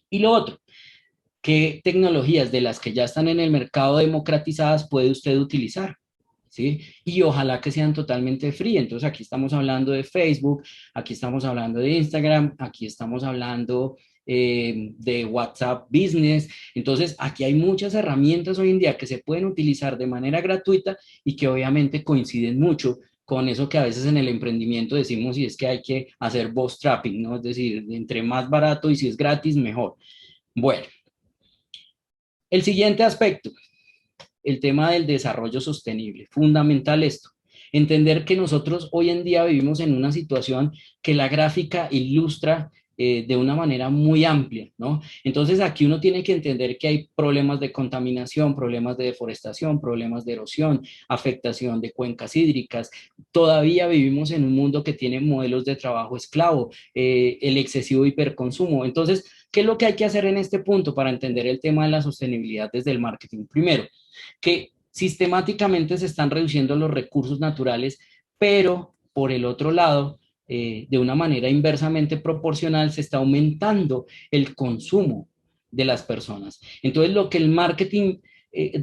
Y lo otro, ¿qué tecnologías de las que ya están en el mercado democratizadas puede usted utilizar? ¿Sí? Y ojalá que sean totalmente free. Entonces aquí estamos hablando de Facebook, aquí estamos hablando de Instagram, aquí estamos hablando de WhatsApp Business. Entonces aquí hay muchas herramientas hoy en día que se pueden utilizar de manera gratuita y que obviamente coinciden mucho con eso que a veces en el emprendimiento decimos y es que hay que hacer bootstrapping, ¿no? Es decir, entre más barato y si es gratis, mejor. Bueno, el siguiente aspecto, el tema del desarrollo sostenible. Fundamental esto. Entender que nosotros hoy en día vivimos en una situación que la gráfica ilustra de una manera muy amplia, ¿no? Entonces aquí uno tiene que entender que hay problemas de contaminación, problemas de deforestación, problemas de erosión, afectación de cuencas hídricas. Todavía vivimos en un mundo que tiene modelos de trabajo esclavo, el excesivo hiperconsumo. Entonces, ¿qué es lo que hay que hacer en este punto para entender el tema de la sostenibilidad desde el marketing? Primero, que sistemáticamente se están reduciendo los recursos naturales, pero por el otro lado, de una manera inversamente proporcional, se está aumentando el consumo de las personas. Entonces, lo que el marketing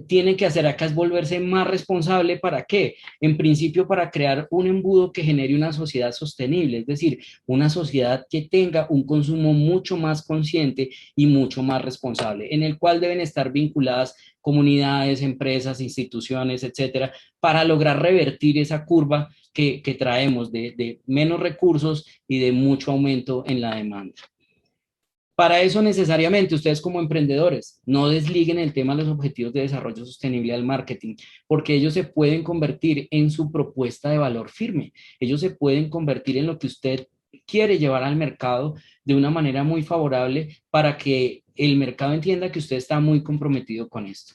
tiene que hacer acá es volverse más responsable. ¿Para qué? En principio, para crear un embudo que genere una sociedad sostenible, es decir, una sociedad que tenga un consumo mucho más consciente y mucho más responsable, en el cual deben estar vinculadas comunidades, empresas, instituciones, etcétera, para lograr revertir esa curva que traemos de menos recursos y de mucho aumento en la demanda. Para eso necesariamente ustedes como emprendedores no desliguen el tema de los objetivos de desarrollo sostenible al marketing, porque ellos se pueden convertir en su propuesta de valor firme. Ellos se pueden convertir en lo que usted quiere llevar al mercado de una manera muy favorable para que el mercado entienda que usted está muy comprometido con esto.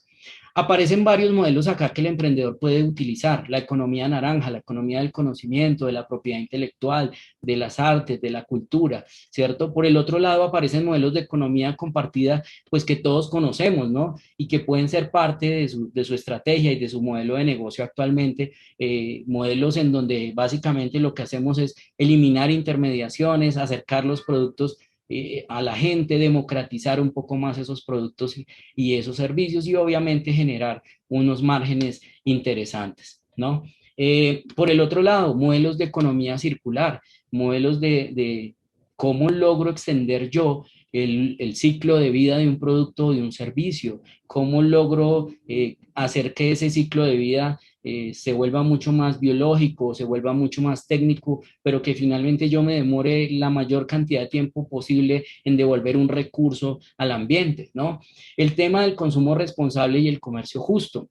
Aparecen varios modelos acá que el emprendedor puede utilizar: la economía naranja, la economía del conocimiento, de la propiedad intelectual, de las artes, de la cultura, ¿cierto? Por el otro lado aparecen modelos de economía compartida, pues que todos conocemos, ¿no? Y que pueden ser parte de su estrategia y de su modelo de negocio actualmente, modelos en donde básicamente lo que hacemos es eliminar intermediaciones, acercar los productos a la gente, democratizar un poco más esos productos y esos servicios y obviamente generar unos márgenes interesantes, ¿no? Por el otro lado, modelos de economía circular, modelos de cómo logro extender yo el ciclo de vida de un producto o de un servicio, cómo logro hacer que ese ciclo de vida se vuelva mucho más biológico, se vuelva mucho más técnico, pero que finalmente yo me demore la mayor cantidad de tiempo posible en devolver un recurso al ambiente, ¿no? El tema del consumo responsable y el comercio justo.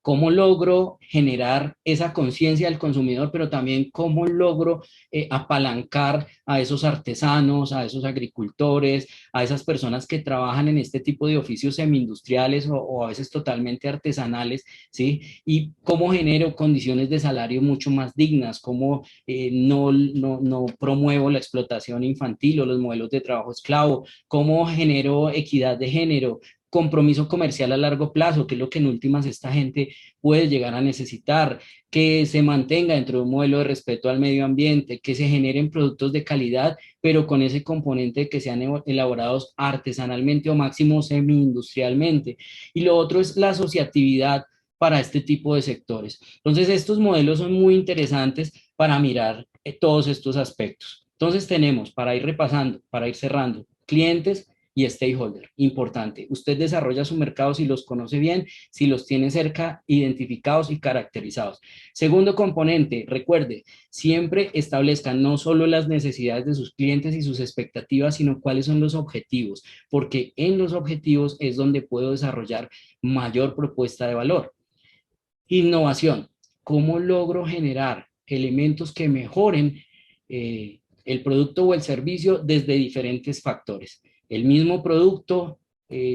¿Cómo logro generar esa conciencia del consumidor, pero también cómo logro apalancar a esos artesanos, a esos agricultores, a esas personas que trabajan en este tipo de oficios semi-industriales o a veces totalmente artesanales, ¿sí? Y cómo genero condiciones de salario mucho más dignas, cómo no promuevo la explotación infantil o los modelos de trabajo esclavo, cómo genero equidad de género, compromiso comercial a largo plazo, que es lo que en últimas esta gente puede llegar a necesitar, que se mantenga dentro de un modelo de respeto al medio ambiente, que se generen productos de calidad, pero con ese componente de que sean elaborados artesanalmente o máximo semi-industrialmente. Y lo otro es la asociatividad para este tipo de sectores. Entonces, estos modelos son muy interesantes para mirar todos estos aspectos. Entonces, tenemos, para ir repasando, para ir cerrando, clientes y stakeholder. Importante. Usted desarrolla su mercado si los conoce bien, si los tiene cerca, identificados y caracterizados. Segundo componente, recuerde, siempre establezcan no solo las necesidades de sus clientes y sus expectativas, sino cuáles son los objetivos, porque en los objetivos es donde puedo desarrollar mayor propuesta de valor. Innovación. ¿Cómo logro generar elementos que mejoren el producto o el servicio desde diferentes factores? El mismo producto,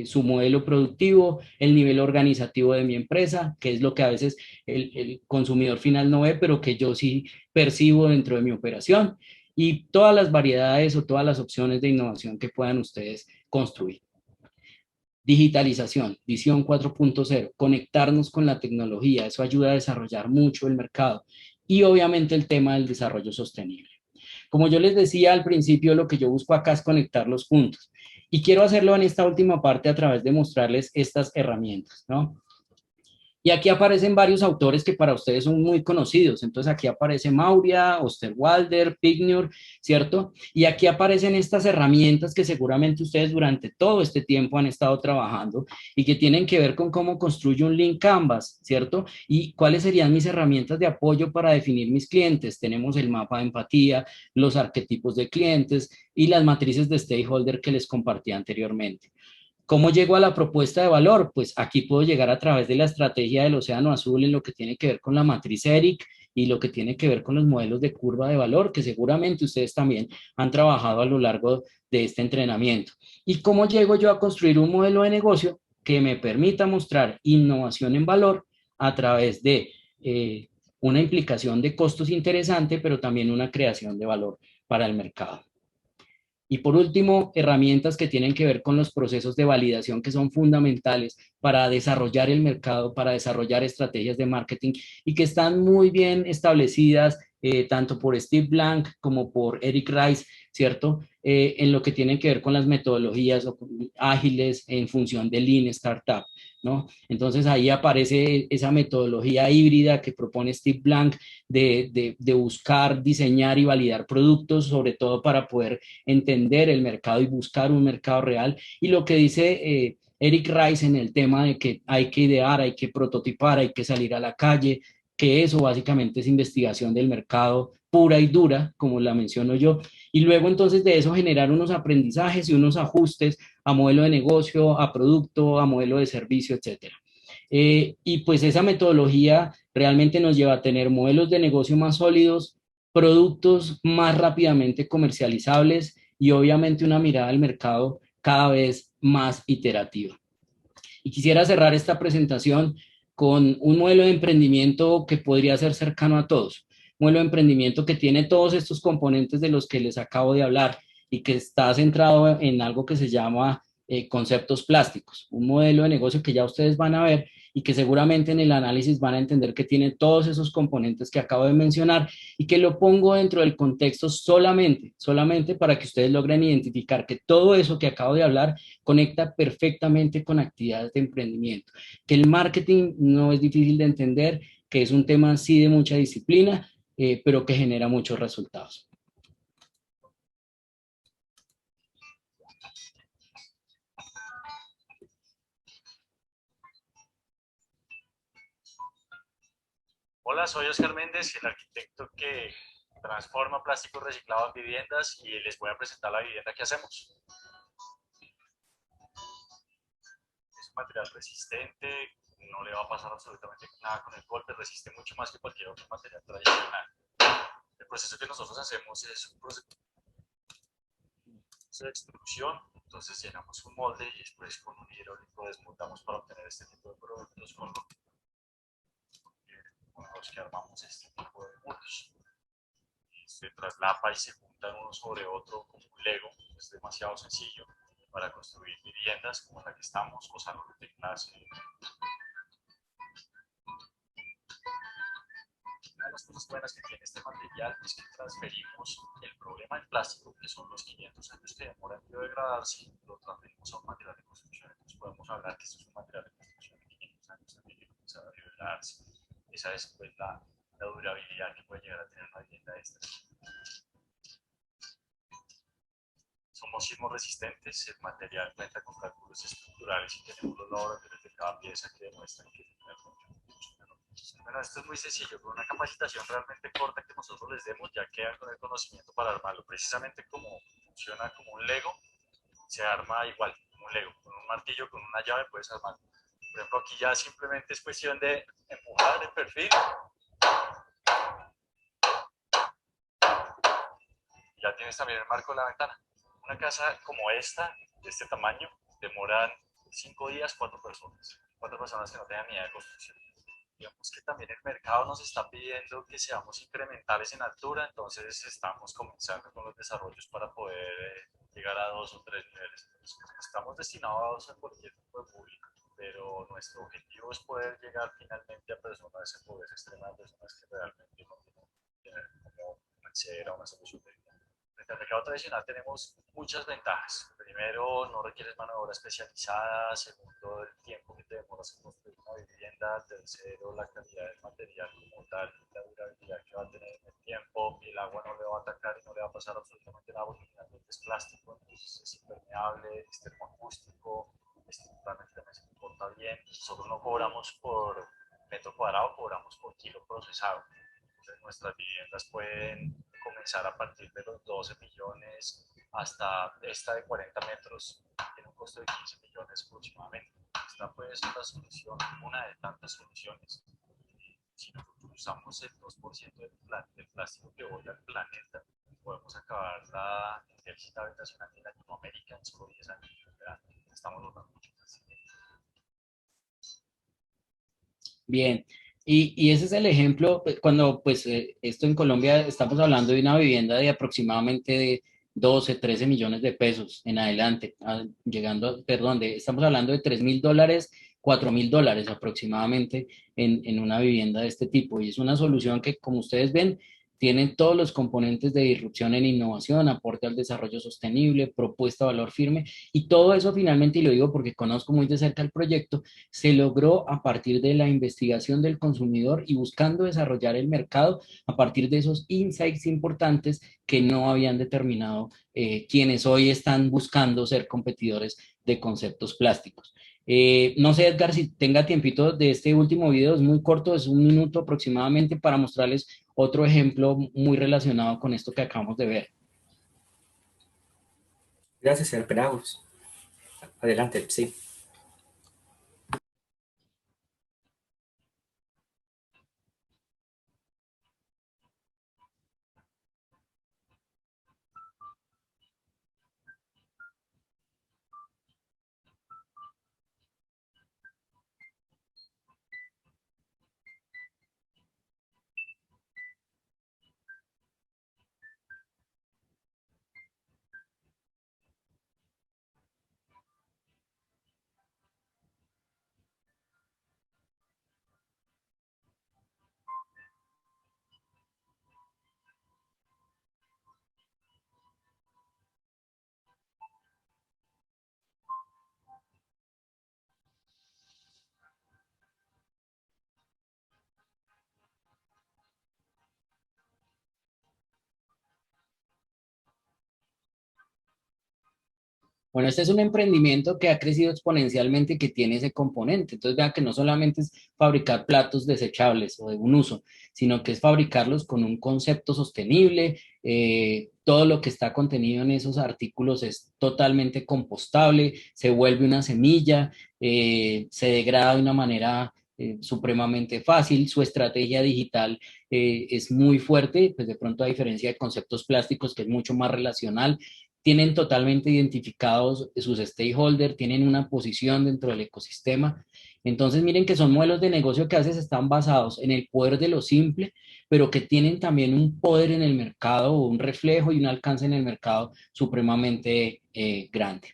su modelo productivo, el nivel organizativo de mi empresa, que es lo que a veces el consumidor final no ve, pero que yo sí percibo dentro de mi operación, y todas las variedades o todas las opciones de innovación que puedan ustedes construir. Digitalización, visión 4.0, conectarnos con la tecnología, eso ayuda a desarrollar mucho el mercado y obviamente el tema del desarrollo sostenible. Como yo les decía al principio, lo que yo busco acá es conectar los puntos y quiero hacerlo en esta última parte a través de mostrarles estas herramientas, ¿no? Y aquí aparecen varios autores que para ustedes son muy conocidos. Entonces aquí aparece Mauria, Osterwalder, Pigneur, ¿cierto? Y aquí aparecen estas herramientas que seguramente ustedes durante todo este tiempo han estado trabajando y que tienen que ver con cómo construyo un link Canvas, ¿cierto? Y cuáles serían mis herramientas de apoyo para definir mis clientes. Tenemos el mapa de empatía, los arquetipos de clientes y las matrices de stakeholder que les compartí anteriormente. ¿Cómo llego a la propuesta de valor? Pues aquí puedo llegar a través de la estrategia del océano azul en lo que tiene que ver con la matriz ERIC y lo que tiene que ver con los modelos de curva de valor, que seguramente ustedes también han trabajado a lo largo de este entrenamiento. ¿Y cómo llego yo a construir un modelo de negocio que me permita mostrar innovación en valor a través de una implicación de costos interesante, pero también una creación de valor para el mercado? Y por último, herramientas que tienen que ver con los procesos de validación que son fundamentales para desarrollar el mercado, para desarrollar estrategias de marketing y que están muy bien establecidas tanto por Steve Blank como por Eric Rice, ¿cierto? En lo que tienen que ver con las metodologías ágiles en función de Lean Startup, ¿no? Entonces ahí aparece esa metodología híbrida que propone Steve Blank de buscar, diseñar y validar productos, sobre todo para poder entender el mercado y buscar un mercado real. Y lo que dice Eric Rice en el tema de que hay que idear, hay que prototipar, hay que salir a la calle, que eso básicamente es investigación del mercado pura y dura, como la menciono yo, y luego entonces de eso generar unos aprendizajes y unos ajustes a modelo de negocio, a producto, a modelo de servicio, etcétera. Y pues esa metodología realmente nos lleva a tener modelos de negocio más sólidos, productos más rápidamente comercializables y obviamente una mirada al mercado cada vez más iterativa. Y quisiera cerrar esta presentación con un modelo de emprendimiento que podría ser cercano a todos. Un modelo de emprendimiento que tiene todos estos componentes de los que les acabo de hablar y que está centrado en algo que se llama conceptos plásticos. Un modelo de negocio que ya ustedes van a ver y que seguramente en el análisis van a entender que tiene todos esos componentes que acabo de mencionar y que lo pongo dentro del contexto solamente para que ustedes logren identificar que todo eso que acabo de hablar conecta perfectamente con actividades de emprendimiento, que el marketing no es difícil de entender, que es un tema sí de mucha disciplina, pero que genera muchos resultados. Hola, soy Oscar Méndez, el arquitecto que transforma plástico reciclado en viviendas y les voy a presentar la vivienda que hacemos. Es un material resistente, no le va a pasar absolutamente nada con el golpe, resiste mucho más que cualquier otro material tradicional. El proceso que nosotros hacemos es un proceso de extrusión, entonces llenamos un molde y después con un hidráulico desmontamos para obtener este tipo de productos con los que armamos este tipo de muros. Se traslapa y se juntan uno sobre otro como un Lego, es demasiado sencillo para construir viviendas como la que estamos, o salones de clase. Una de las cosas buenas que tiene este material es que transferimos el problema del plástico, que son los 500 años que demora en biodegradarse, lo transferimos a un material de construcción. Entonces podemos hablar que esto es un material de construcción de 500 años también que comienza a biodegradarse. Esa es pues la durabilidad que puede llegar a tener una vivienda de estas. Somos sismos resistentes, el material cuenta con cálculos estructurales y tenemos los laboratorios de cada pieza que demuestran que tiene mucho menor. Bueno, esto es muy sencillo, con una capacitación realmente corta que nosotros les demos, ya quedan con el conocimiento para armarlo. Precisamente como funciona como un Lego, se arma igual, como un Lego, con un martillo, con una llave puedes armarlo. Por ejemplo, aquí ya simplemente es cuestión de empujar el perfil. Y ya tienes también el marco de la ventana. Una casa como esta, de este tamaño, demoran 5 días, 4 personas. 4 personas que no tengan ni idea de construcción. Digamos que también el mercado nos está pidiendo que seamos incrementales en altura, entonces estamos comenzando con los desarrollos para poder llegar a 2 o 3 niveles. Entonces, estamos destinados a cualquier tipo de público, pero nuestro objetivo es poder llegar finalmente a personas en pobreza extrema, a personas que realmente no tienen cómo acceder a una solución de vida. Frente al mercado tradicional tenemos muchas ventajas. Primero, no requieres mano de obra especializada. Segundo, el tiempo que te demoras en construir una vivienda. Tercero, la calidad del material como tal, la durabilidad que va a tener en el tiempo. El agua no le va a atacar y no le va a pasar absolutamente nada porque finalmente es plástico, entonces es impermeable, es termoacústico, estructuralmente también se comporta bien. Nosotros no cobramos por metro cuadrado, cobramos por kilo procesado. Entonces nuestras viviendas pueden comenzar a partir de los 12 millones hasta esta de 40 metros, tiene un costo de 15 millones aproximadamente. Esta puede ser la solución, una de tantas soluciones. Si en el futuro usamos el 2% del plástico que bota el planeta, podemos acabar la déficit habitacional en Latinoamérica en solo 10 años. Estamos botando mucho plástico. Bien, y ese es el ejemplo, cuando pues esto en Colombia estamos hablando de una vivienda de aproximadamente de 12, 13 millones de pesos en adelante, llegando, perdón, estamos hablando de $3.000, $4.000 aproximadamente en una vivienda de este tipo. Y es una solución que, como ustedes ven, tiene todos los componentes de disrupción en innovación, aporte al desarrollo sostenible, propuesta de valor firme, y todo eso finalmente, y lo digo porque conozco muy de cerca el proyecto, se logró a partir de la investigación del consumidor y buscando desarrollar el mercado a partir de esos insights importantes que no habían determinado quienes hoy están buscando ser competidores de conceptos plásticos. No sé, Edgar, si tenga tiempito de este último video, es muy corto, es 1 minuto aproximadamente, para mostrarles otro ejemplo muy relacionado con esto que acabamos de ver. Gracias, señor Penagos. Adelante, sí. Bueno, este es un emprendimiento que ha crecido exponencialmente, que tiene ese componente. Entonces, vean que no solamente es fabricar platos desechables o de un uso, sino que es fabricarlos con un concepto sostenible. Todo lo que está contenido en esos artículos es totalmente compostable, se vuelve una semilla, se degrada de una manera supremamente fácil. Su estrategia digital es muy fuerte, pues de pronto a diferencia de conceptos plásticos, que es mucho más relacional, tienen totalmente identificados sus stakeholders, tienen una posición dentro del ecosistema. Entonces, miren que son modelos de negocio que a veces están basados en el poder de lo simple, pero que tienen también un poder en el mercado, un reflejo y un alcance en el mercado supremamente grande.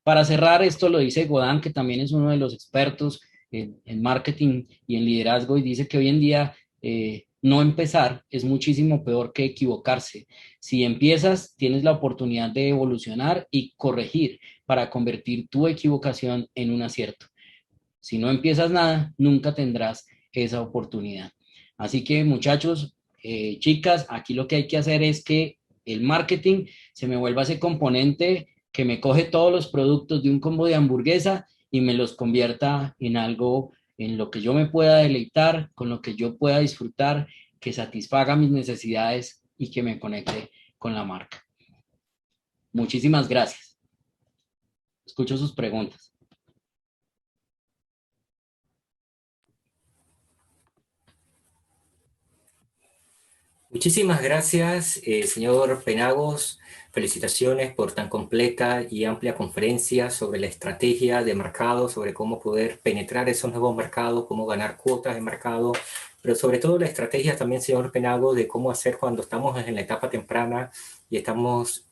Para cerrar, esto lo dice Godin, que también es uno de los expertos en marketing y en liderazgo, y dice que hoy en día no empezar es muchísimo peor que equivocarse. Si empiezas, tienes la oportunidad de evolucionar y corregir para convertir tu equivocación en un acierto. Si no empiezas nada, nunca tendrás esa oportunidad. Así que, muchachos, chicas, aquí lo que hay que hacer es que el marketing se me vuelva ese componente que me coge todos los productos de un combo de hamburguesa y me los convierta en algo en lo que yo me pueda deleitar, con lo que yo pueda disfrutar, que satisfaga mis necesidades y que me conecte con la marca. Muchísimas gracias. Escucho sus preguntas. Muchísimas gracias, señor Penagos. Felicitaciones por tan completa y amplia conferencia sobre la estrategia de mercado, sobre cómo poder penetrar esos nuevos mercados, cómo ganar cuotas de mercado, pero sobre todo la estrategia también, señor Penagos, de cómo hacer cuando estamos en la etapa temprana y estamos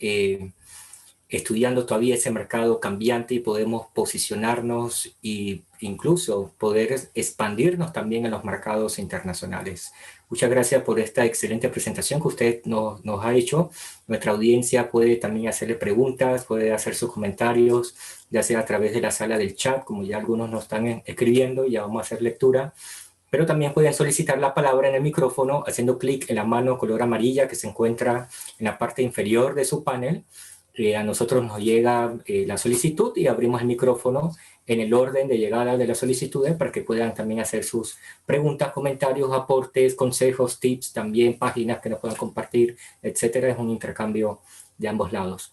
estudiando todavía ese mercado cambiante, y podemos posicionarnos e incluso poder expandirnos también en los mercados internacionales. Muchas gracias por esta excelente presentación que usted nos ha hecho. Nuestra audiencia puede también hacerle preguntas, puede hacer sus comentarios, ya sea a través de la sala del chat, como ya algunos nos están escribiendo, y ya vamos a hacer lectura. Pero también pueden solicitar la palabra en el micrófono haciendo clic en la mano color amarilla que se encuentra en la parte inferior de su panel. A nosotros nos llega la solicitud y abrimos el micrófono en el orden de llegada de las solicitudes para que puedan también hacer sus preguntas, comentarios, aportes, consejos, tips, también páginas que nos puedan compartir, etcétera. Es un intercambio de ambos lados.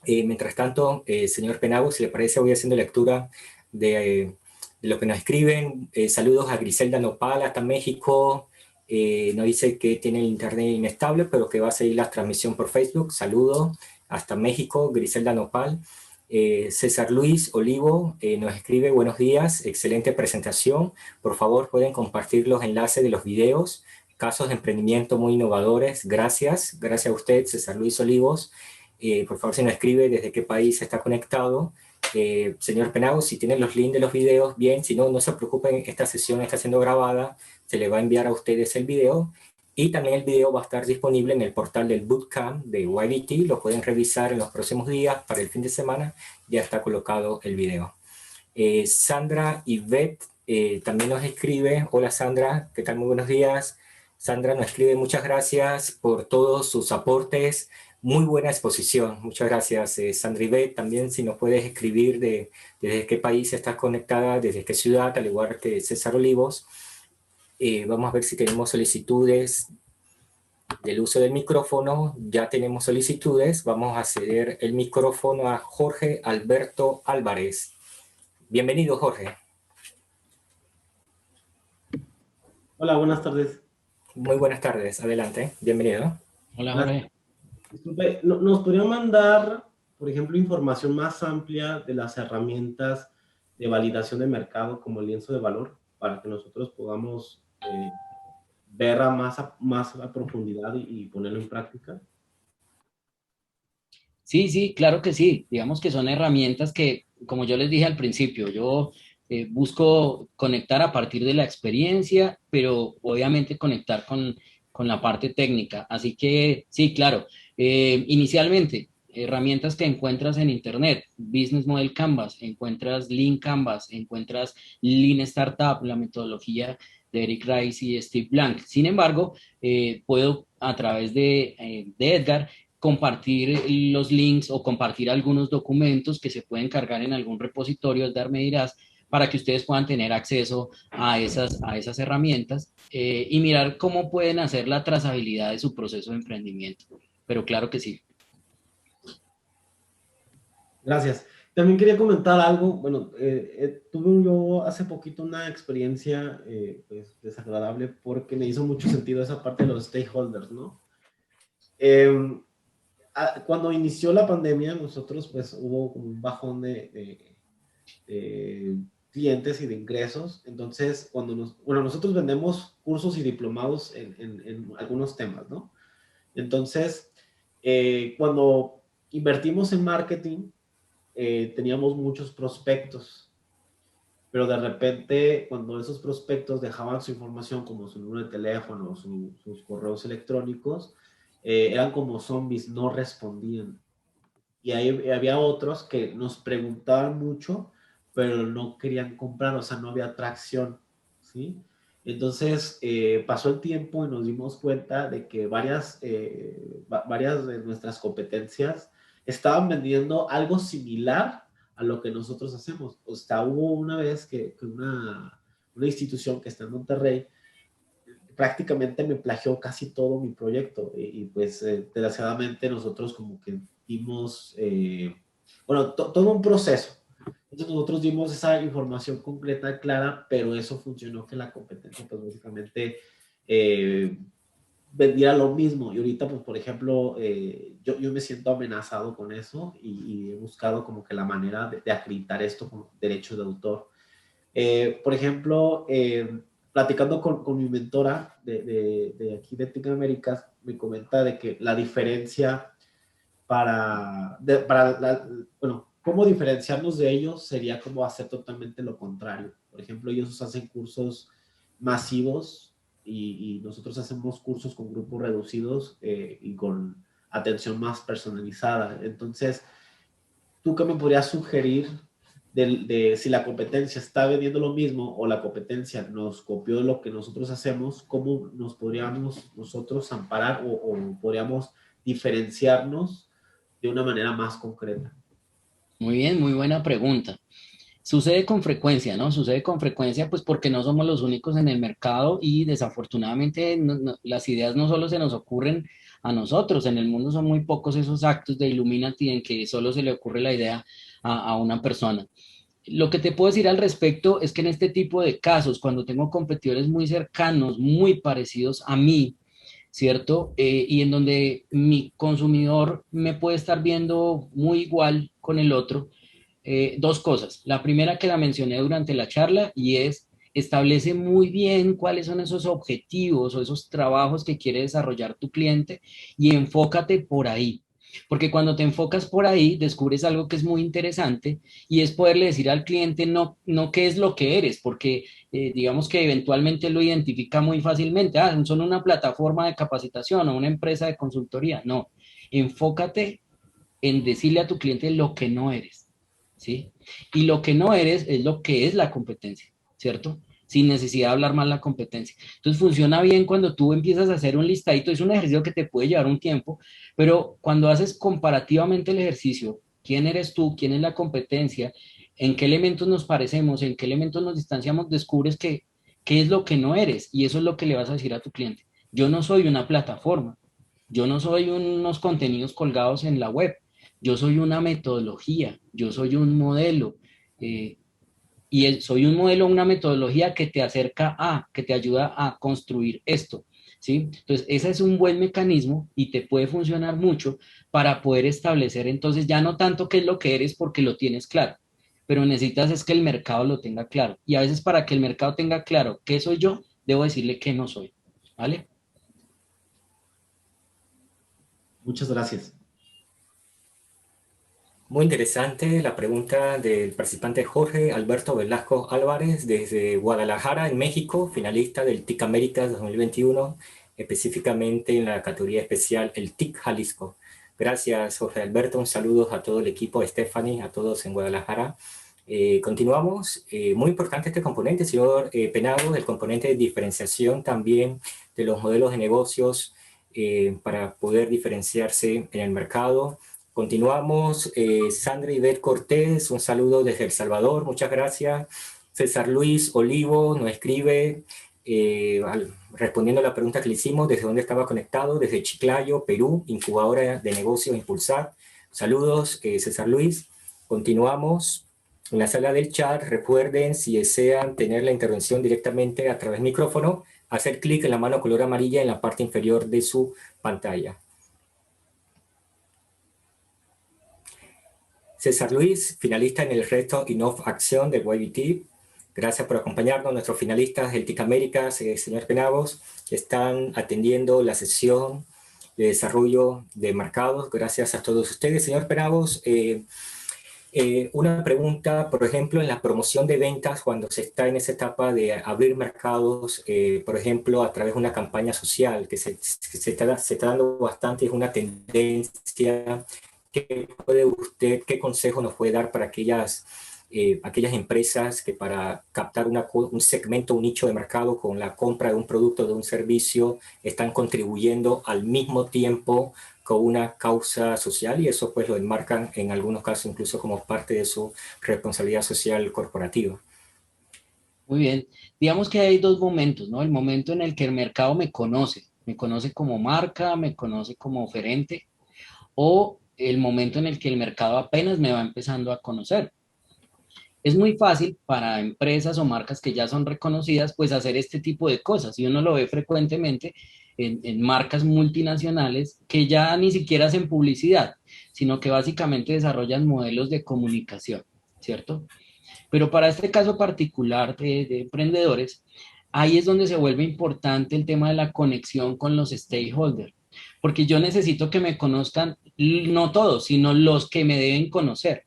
Mientras tanto, señor Penagos, si le parece, voy haciendo lectura de lo que nos escriben. Saludos a Griselda Nopal hasta México, nos dice que tiene el internet inestable, pero que va a seguir la transmisión por Facebook. Saludo hasta México, Griselda Nopal. César Luis Olivo nos escribe: buenos días, excelente presentación. Por favor, pueden compartir los enlaces de los videos, casos de emprendimiento muy innovadores. Gracias, gracias a usted, César Luis Olivos. Por favor, si nos escribe desde qué país está conectado. Señor Penagos, si tienen los links de los videos, bien, si no, no se preocupen, esta sesión está siendo grabada, se le va a enviar a ustedes el video, y también el video va a estar disponible en el portal del Bootcamp de YBT, lo pueden revisar en los próximos días, para el fin de semana, ya está colocado el video. Sandra Yvette también nos escribe: hola Sandra, ¿qué tal? Muy buenos días. Sandra nos escribe: muchas gracias por todos sus aportes, muy buena exposición. Muchas gracias, Sandra Yvette. También si nos puedes escribir desde qué país estás conectada, desde qué ciudad, al igual que César Olivos. Vamos a ver si tenemos solicitudes del uso del micrófono. Ya tenemos solicitudes. Vamos a ceder el micrófono a Jorge Alberto Álvarez. Bienvenido, Jorge. Hola, buenas tardes. Muy buenas tardes, adelante, bienvenido. Hola, Jorge. Disculpe, ¿nos podría mandar, por ejemplo, información más amplia de las herramientas de validación de mercado como el lienzo de valor, para que nosotros podamos ver más a profundidad y ponerlo en práctica? Sí, sí, claro que sí. Digamos que son herramientas que, como yo les dije al principio, yo busco conectar a partir de la experiencia, pero obviamente conectar con la parte técnica. Así que sí, claro. Inicialmente, herramientas que encuentras en Internet: Business Model Canvas, encuentras Lean Canvas, encuentras Lean Startup, la metodología de Eric Rice y Steve Blank. Sin embargo, puedo a través de Edgar compartir los links o compartir algunos documentos que se pueden cargar en algún repositorio. Edgar, me dirás, para que ustedes puedan tener acceso a esas herramientas y mirar cómo pueden hacer la trazabilidad de su proceso de emprendimiento. Pero claro que sí. Gracias. También quería comentar algo. Bueno, tuve yo hace poquito una experiencia pues, desagradable, porque me hizo mucho sentido esa parte de los stakeholders, ¿no? Cuando inició la pandemia, nosotros pues hubo como un bajón de clientes y de ingresos. Entonces, nosotros vendemos cursos y diplomados en algunos temas, ¿no? Entonces, cuando invertimos en marketing, teníamos muchos prospectos, pero de repente, cuando esos prospectos dejaban su información, como su número de teléfono, sus correos electrónicos, eran como zombies, no respondían. Y ahí había otros que nos preguntaban mucho, pero no querían comprar, o sea, no había atracción, ¿sí? Entonces, pasó el tiempo y nos dimos cuenta de que varias de nuestras competencias estaban vendiendo algo similar a lo que nosotros hacemos. O sea, hubo una vez que una institución que está en Monterrey prácticamente me plagió casi todo mi proyecto, y pues desgraciadamente nosotros como que dimos, todo un proceso. Entonces nosotros dimos esa información concreta, clara, pero eso funcionó que la competencia pues básicamente vendiera lo mismo. Y ahorita pues por ejemplo yo me siento amenazado con eso, y he buscado como que la manera de acreditar esto con derechos de autor. Por ejemplo, platicando con mi mentora de aquí de Think Américas, me comenta de que la diferencia cómo diferenciarnos de ellos sería como hacer totalmente lo contrario. Por ejemplo, ellos hacen cursos masivos y nosotros hacemos cursos con grupos reducidos y con atención más personalizada. Entonces, ¿tú qué me podrías sugerir de si la competencia está vendiendo lo mismo o la competencia nos copió lo que nosotros hacemos? ¿Cómo nos podríamos nosotros amparar o podríamos diferenciarnos de una manera más concreta? Muy bien, muy buena pregunta. Sucede con frecuencia, ¿no? Sucede con frecuencia, pues porque no somos los únicos en el mercado y desafortunadamente las ideas no solo se nos ocurren a nosotros, en el mundo son muy pocos esos actos de Illuminati en que solo se le ocurre la idea a una persona. Lo que te puedo decir al respecto es que en este tipo de casos, cuando tengo competidores muy cercanos, muy parecidos a mí, ¿cierto? Y en donde mi consumidor me puede estar viendo muy igual con el otro, dos cosas. La primera que la mencioné durante la charla y es establece muy bien cuáles son esos objetivos o esos trabajos que quiere desarrollar tu cliente y enfócate por ahí. Porque cuando te enfocas por ahí, descubres algo que es muy interesante y es poderle decir al cliente no qué es lo que eres, porque digamos que eventualmente lo identifica muy fácilmente. Ah, son una plataforma de capacitación o una empresa de consultoría. No, enfócate en decirle a tu cliente lo que no eres, ¿sí? Y lo que no eres es lo que es la competencia, ¿cierto? Sin necesidad de hablar más la competencia. Entonces funciona bien cuando tú empiezas a hacer un listadito, es un ejercicio que te puede llevar un tiempo, pero cuando haces comparativamente el ejercicio, quién eres tú, quién es la competencia, en qué elementos nos parecemos, en qué elementos nos distanciamos, descubres que qué es lo que no eres y eso es lo que le vas a decir a tu cliente. Yo no soy una plataforma, yo no soy unos contenidos colgados en la web, yo soy una metodología, yo soy un modelo, eh, soy un modelo, una metodología que te acerca a, que te ayuda a construir esto, ¿sí? Entonces, ese es un buen mecanismo y te puede funcionar mucho para poder establecer entonces ya no tanto qué es lo que eres porque lo tienes claro, pero necesitas es que el mercado lo tenga claro. Y a veces para que el mercado tenga claro qué soy yo, debo decirle qué no soy, ¿vale? Muchas gracias. Muy interesante la pregunta del participante Jorge Alberto Velasco Álvarez desde Guadalajara, en México, finalista del TIC Américas 2021, específicamente en la categoría especial el TIC Jalisco. Gracias, Jorge Alberto. Un saludo a todo el equipo, a Stephanie, a todos en Guadalajara. Continuamos. Muy importante este componente, señor Penado, el componente de diferenciación también de los modelos de negocios para poder diferenciarse en el mercado. Continuamos. Sandra Ivette Cortés, un saludo desde El Salvador, muchas gracias. César Luis Olivo nos escribe, respondiendo a la pregunta que le hicimos, desde dónde estaba conectado, desde Chiclayo, Perú, incubadora de negocios Impulsar. Saludos, César Luis. Continuamos. En la sala del chat, recuerden, si desean tener la intervención directamente a través del micrófono, hacer clic en la mano color amarilla en la parte inferior de su pantalla. César Luis, finalista en el reto Innov Acción del YBT. Gracias por acompañarnos. Nuestros finalistas del TIC Américas, señor Penagos, están atendiendo la sesión de desarrollo de mercados. Gracias a todos ustedes. Señor Penagos, una pregunta, por ejemplo, en la promoción de ventas, cuando se está en esa etapa de abrir mercados, por ejemplo, a través de una campaña social que se está dando bastante, es una tendencia. ¿Qué consejo nos puede dar para aquellas empresas que para captar un segmento, un nicho de mercado con la compra de un producto o de un servicio están contribuyendo al mismo tiempo con una causa social y eso pues lo enmarcan en algunos casos incluso como parte de su responsabilidad social corporativa? Muy bien. Digamos que hay dos momentos, ¿no? El momento en el que el mercado me conoce como marca, me conoce como oferente, o el momento en el que el mercado apenas me va empezando a conocer. Es muy fácil para empresas o marcas que ya son reconocidas, pues hacer este tipo de cosas. Y uno lo ve frecuentemente en marcas multinacionales que ya ni siquiera hacen publicidad, sino que básicamente desarrollan modelos de comunicación, ¿cierto? Pero para este caso particular de emprendedores, ahí es donde se vuelve importante el tema de la conexión con los stakeholders, porque yo necesito que me conozcan, no todos, sino los que me deben conocer.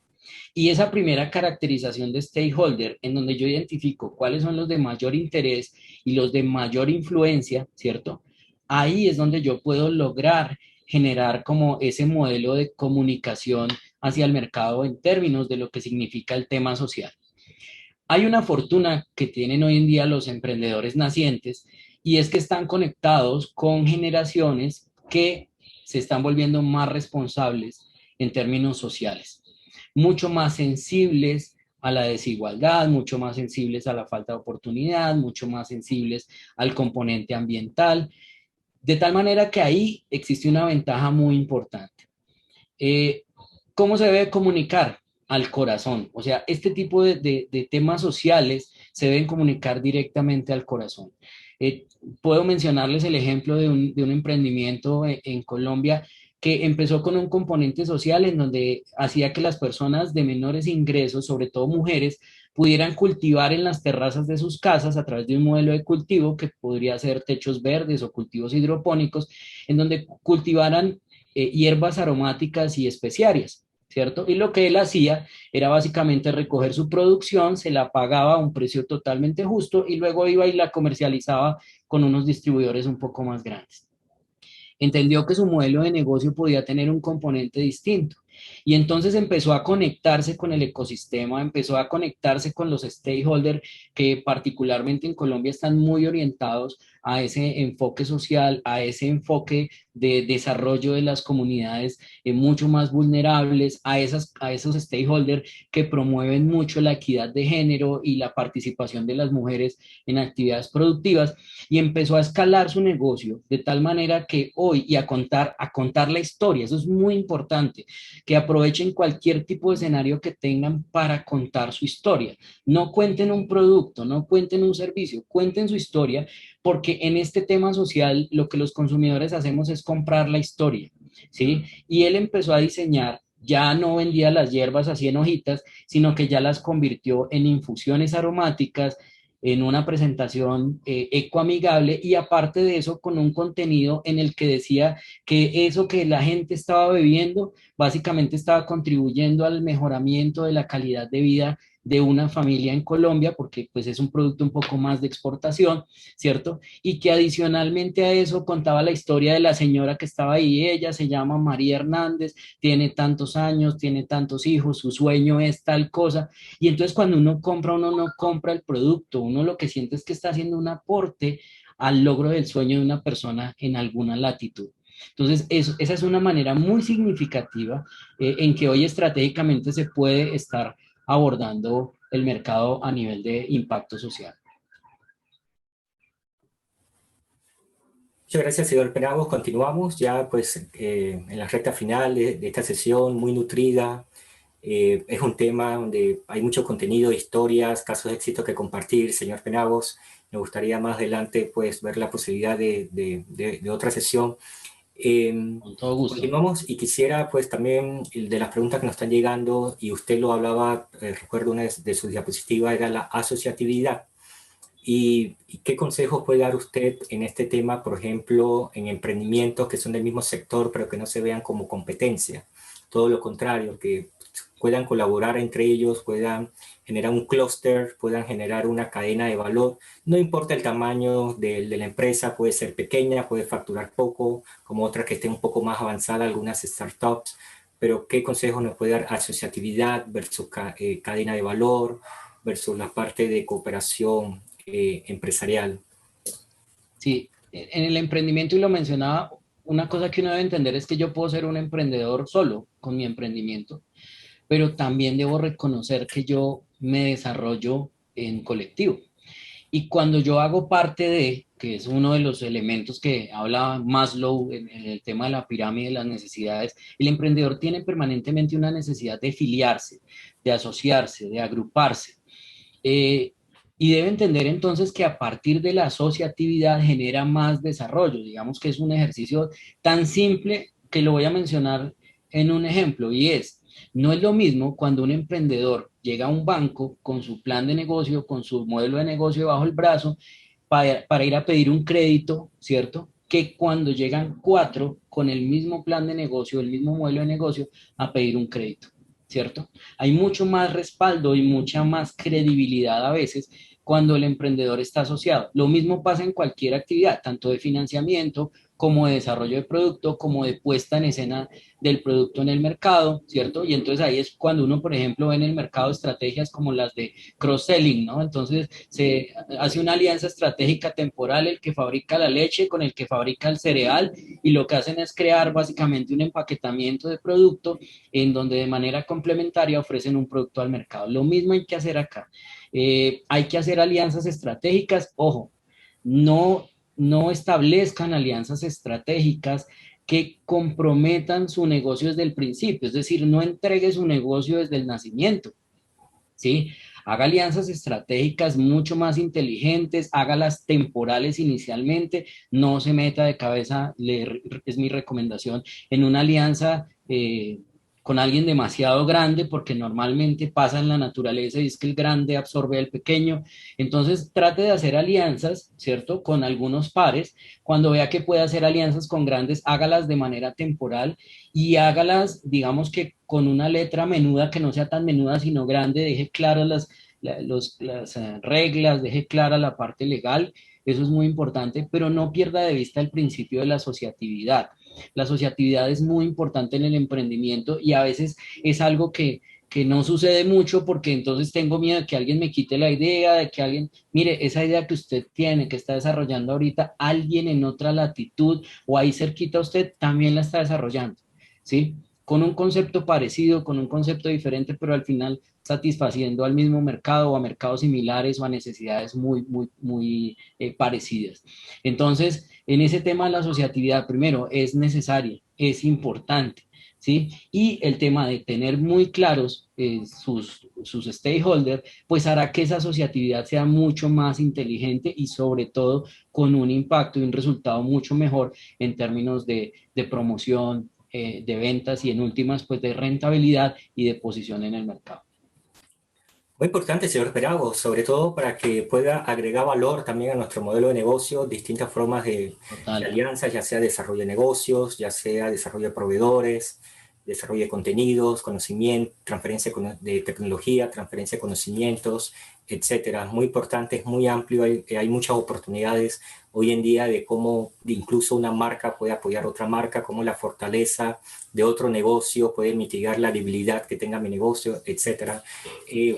Y esa primera caracterización de stakeholder, en donde yo identifico cuáles son los de mayor interés y los de mayor influencia, ¿cierto? Ahí es donde yo puedo lograr generar como ese modelo de comunicación hacia el mercado en términos de lo que significa el tema social. Hay una fortuna que tienen hoy en día los emprendedores nacientes y es que están conectados con generaciones que se están volviendo más responsables en términos sociales, mucho más sensibles a la desigualdad, mucho más sensibles a la falta de oportunidad, mucho más sensibles al componente ambiental, de tal manera que ahí existe una ventaja muy importante. Eh, ¿Cómo se debe comunicar? al corazón. O sea, este tipo de temas sociales se deben comunicar directamente al corazón. Eh, Puedo mencionarles el ejemplo de un emprendimiento en Colombia que empezó con un componente social en donde hacía que las personas de menores ingresos, sobre todo mujeres, pudieran cultivar en las terrazas de sus casas a través de un modelo de cultivo que podría ser techos verdes o cultivos hidropónicos, en donde cultivaran hierbas aromáticas y especiarias, ¿cierto? Y lo que él hacía era básicamente recoger su producción, se la pagaba a un precio totalmente justo y luego iba y la comercializaba con unos distribuidores un poco más grandes. Entendió que su modelo de negocio podía tener un componente distinto. Y entonces empezó a conectarse con el ecosistema, empezó a conectarse con los stakeholders que particularmente en Colombia están muy orientados a ese enfoque social, a ese enfoque de desarrollo de las comunidades mucho más vulnerables, a esos stakeholders que promueven mucho la equidad de género y la participación de las mujeres en actividades productivas, y empezó a escalar su negocio de tal manera que hoy, y a contar la historia, eso es muy importante, que aprovechen cualquier tipo de escenario que tengan para contar su historia. No cuenten un producto, no cuenten un servicio, cuenten su historia, porque en este tema social lo que los consumidores hacemos es comprar la historia, ¿sí? Y él empezó a diseñar, ya no vendía las hierbas así en hojitas, sino que ya las convirtió en infusiones aromáticas, en una presentación ecoamigable, y aparte de eso con un contenido en el que decía que eso que la gente estaba bebiendo básicamente estaba contribuyendo al mejoramiento de la calidad de vida de una familia en Colombia, porque pues es un producto un poco más de exportación, ¿cierto? Y que adicionalmente a eso contaba la historia de la señora que estaba ahí. Ella se llama María Hernández, tiene tantos años, tiene tantos hijos, su sueño es tal cosa. Y entonces cuando uno compra, uno no compra el producto, uno lo que siente es que está haciendo un aporte al logro del sueño de una persona en alguna latitud. Entonces, esa es una manera muy significativa en que hoy estratégicamente se puede estar abordando el mercado a nivel de impacto social. Muchas gracias, señor Penagos. Continuamos ya pues en la recta final de esta sesión muy nutrida. Es un tema donde hay mucho contenido, historias, casos de éxito que compartir, señor Penagos. Me gustaría más adelante pues ver la posibilidad de otra sesión. Con todo gusto. Continuamos y quisiera pues también de las preguntas que nos están llegando, y usted lo hablaba, recuerdo una de sus diapositivas, era la asociatividad. ¿Y qué consejos puede dar usted en este tema, por ejemplo, en emprendimientos que son del mismo sector pero que no se vean como competencia? Todo lo contrario, que puedan colaborar entre ellos, puedan generar un clúster, puedan generar una cadena de valor. No importa el tamaño de la empresa, puede ser pequeña, puede facturar poco, como otra que esté un poco más avanzada, algunas startups. Pero ¿qué consejos nos puede dar asociatividad versus cadena de valor versus la parte de cooperación empresarial? Sí, en el emprendimiento, y lo mencionaba, una cosa que uno debe entender es que yo puedo ser un emprendedor solo con mi emprendimiento, pero también debo reconocer que yo me desarrollo en colectivo. Y cuando yo hago parte de, que es uno de los elementos que habla Maslow en el tema de la pirámide de las necesidades, el emprendedor tiene permanentemente una necesidad de filiarse, de asociarse, de agruparse. Eh, y debe entender entonces que a partir de la asociatividad genera más desarrollo. Digamos que es un ejercicio tan simple que lo voy a mencionar en un ejemplo, y es, no es lo mismo cuando un emprendedor llega a un banco con su plan de negocio, con su modelo de negocio bajo el brazo, para ir a pedir un crédito, ¿cierto? Que cuando llegan cuatro con el mismo plan de negocio, el mismo modelo de negocio, a pedir un crédito, ¿cierto? Hay mucho más respaldo y mucha más credibilidad a veces cuando el emprendedor está asociado. Lo mismo pasa en cualquier actividad, tanto de financiamiento como de desarrollo de producto, como de puesta en escena del producto en el mercado, ¿cierto? Y entonces ahí es cuando uno, por ejemplo, ve en el mercado estrategias como las de cross-selling, ¿no? Entonces se hace una alianza estratégica temporal, el que fabrica la leche con el que fabrica el cereal, y lo que hacen es crear básicamente un empaquetamiento de producto en donde de manera complementaria ofrecen un producto al mercado. Lo mismo hay que hacer acá. Hay que hacer alianzas estratégicas, ojo, no establezcan alianzas estratégicas que comprometan su negocio desde el principio, es decir, no entregue su negocio desde el nacimiento, ¿sí? Haga alianzas estratégicas mucho más inteligentes, hágalas temporales inicialmente, no se meta de cabeza, es mi recomendación, en una alianza con alguien demasiado grande, porque normalmente pasa en la naturaleza y es que el grande absorbe al pequeño. Entonces trate de hacer alianzas, ¿cierto? Con algunos pares. Cuando vea que puede hacer alianzas con grandes, hágalas de manera temporal y hágalas, digamos que con una letra menuda, que no sea tan menuda, sino grande, deje claras las reglas, deje clara la parte legal, eso es muy importante, pero no pierda de vista el principio de la asociatividad. La asociatividad es muy importante en el emprendimiento y a veces es algo que no sucede mucho porque entonces tengo miedo de que alguien me quite la idea, de que alguien, mire, esa idea que usted tiene, que está desarrollando ahorita, alguien en otra latitud o ahí cerquita a usted también la está desarrollando, ¿sí? Con un concepto parecido, con un concepto diferente, pero al final satisfaciendo al mismo mercado o a mercados similares o a necesidades muy parecidas. Entonces, en ese tema de la asociatividad, primero, es necesaria, es importante, ¿sí? Y el tema de tener muy claros sus stakeholders, pues hará que esa asociatividad sea mucho más inteligente y sobre todo con un impacto y un resultado mucho mejor en términos de promoción, de ventas y en últimas, pues de rentabilidad y de posición en el mercado. Muy importante, señor Perago, sobre todo para que pueda agregar valor también a nuestro modelo de negocio, distintas formas de Total. alianzas, ya sea desarrollo de negocios, ya sea desarrollo de proveedores, desarrollo de contenidos, conocimiento, transferencia de tecnología, transferencia de conocimientos, etcétera. Muy importante, es muy amplio, hay muchas oportunidades hoy en día de cómo incluso una marca puede apoyar otra marca, cómo la fortaleza de otro negocio puede mitigar la debilidad que tenga mi negocio, etcétera.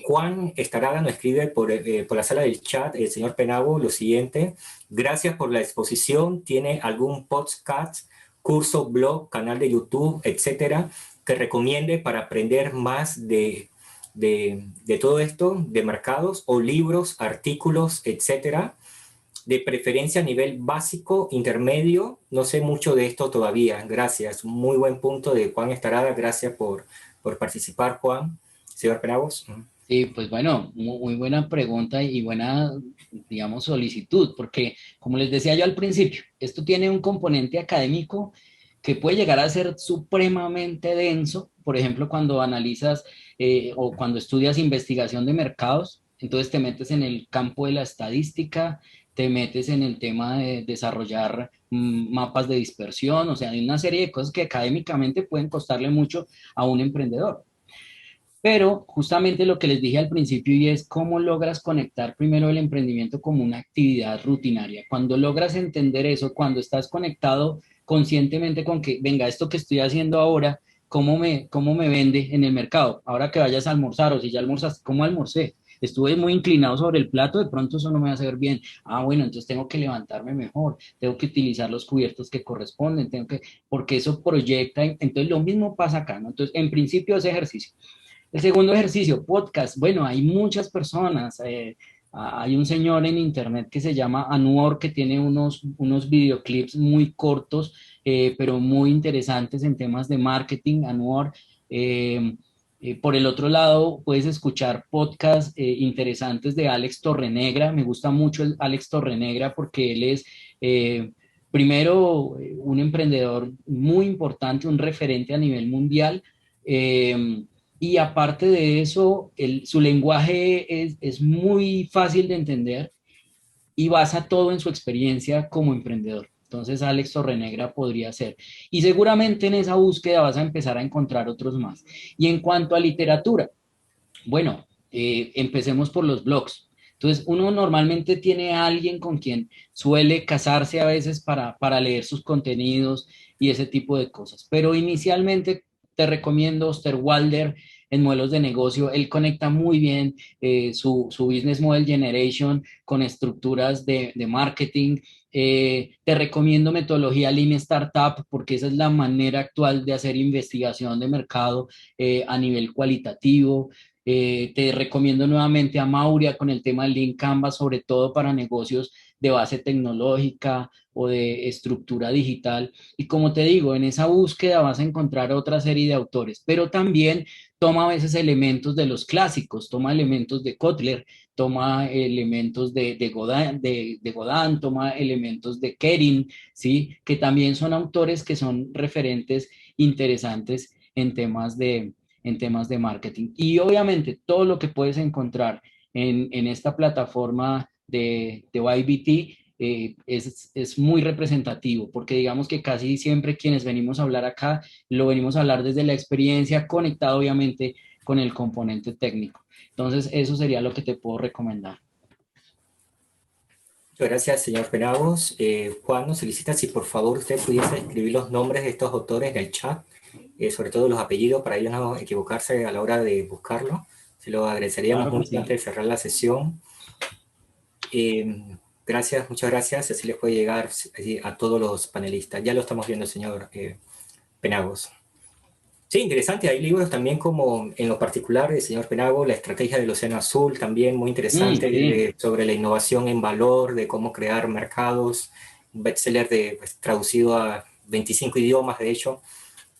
Juan Estarada nos escribe por la sala del chat, el señor Penabo, lo siguiente: gracias por la exposición, ¿tiene algún podcast, curso, blog, canal de YouTube, etcétera, que recomiende para aprender más de todo esto, de mercados, o libros, artículos, etcétera? De preferencia a nivel básico, intermedio? No sé mucho de esto todavía. Gracias. Muy buen punto de Juan Estarada. Gracias por participar, Juan. Señor Penagos. Sí, pues bueno, muy buena pregunta y buena, digamos, solicitud, porque como les decía yo al principio, esto tiene un componente académico que puede llegar a ser supremamente denso. Por ejemplo, cuando analizas o cuando estudias investigación de mercados, entonces te metes en el campo de la estadística, te metes en el tema de desarrollar mapas de dispersión, o sea, hay una serie de cosas que académicamente pueden costarle mucho a un emprendedor. Pero justamente lo que les dije al principio y es cómo logras conectar primero el emprendimiento como una actividad rutinaria. Cuando logras entender eso, cuando estás conectado conscientemente con que, venga, esto que estoy haciendo ahora, cómo me vende en el mercado? Ahora que vayas a almorzar o si ya almorzas, ¿cómo almorcé? Estuve muy inclinado sobre el plato, de pronto eso no me va a hacer bien. Ah, bueno, entonces tengo que levantarme mejor, tengo que utilizar los cubiertos que corresponden, porque eso proyecta. Entonces lo mismo pasa acá, ¿no? Entonces, en principio ese ejercicio. El segundo ejercicio, podcast. Bueno, hay muchas personas. Hay un señor en internet que se llama Anuor, que tiene unos videoclips muy cortos, pero muy interesantes en temas de marketing. Anuor. Por el otro lado, puedes escuchar podcasts interesantes de Alex Torrenegra. Me gusta mucho Alex Torrenegra porque él es, primero, un emprendedor muy importante, un referente a nivel mundial. Y aparte de eso, su lenguaje es muy fácil de entender y basa todo en su experiencia como emprendedor. Entonces, Alex Torrenegra podría ser. Y seguramente en esa búsqueda vas a empezar a encontrar otros más. Y en cuanto a literatura, bueno, empecemos por los blogs. Entonces, uno normalmente tiene a alguien con quien suele casarse a veces para leer sus contenidos y ese tipo de cosas. Pero inicialmente te recomiendo Osterwalder en modelos de negocio. Él conecta muy bien su Business Model Generation con estructuras de marketing. Te recomiendo metodología Lean Startup porque esa es la manera actual de hacer investigación de mercado a nivel cualitativo. Te recomiendo nuevamente a Mauria con el tema del Lean Canvas, sobre todo para negocios de base tecnológica o de estructura digital. Y como te digo, en esa búsqueda vas a encontrar otra serie de autores, pero también toma a veces elementos de los clásicos, toma elementos de Kotler, toma elementos de Godin, de Godin, toma elementos de Kering, ¿sí? Que también son autores que son referentes interesantes en temas de marketing. Y obviamente todo lo que puedes encontrar en esta plataforma de YBT es muy representativo, porque digamos que casi siempre quienes venimos a hablar acá, lo venimos a hablar desde la experiencia, conectado obviamente con el componente técnico. Entonces, eso sería lo que te puedo recomendar. Muchas gracias, señor Penagos. Juan, nos solicita si por favor usted pudiese escribir los nombres de estos autores en el chat, sobre todo los apellidos, para ellos no equivocarse a la hora de buscarlo. Se lo agradeceríamos Claro que mucho sí. antes de cerrar la sesión. Gracias, muchas gracias. Así les puede llegar a todos los panelistas. Ya lo estamos viendo, señor Penagos. Sí, interesante. Hay libros también como, en lo particular, del señor Penagos, La estrategia del océano azul, también muy interesante, Sí. sobre la innovación en valor, de cómo crear mercados. Un bestseller pues, traducido a 25 idiomas, de hecho,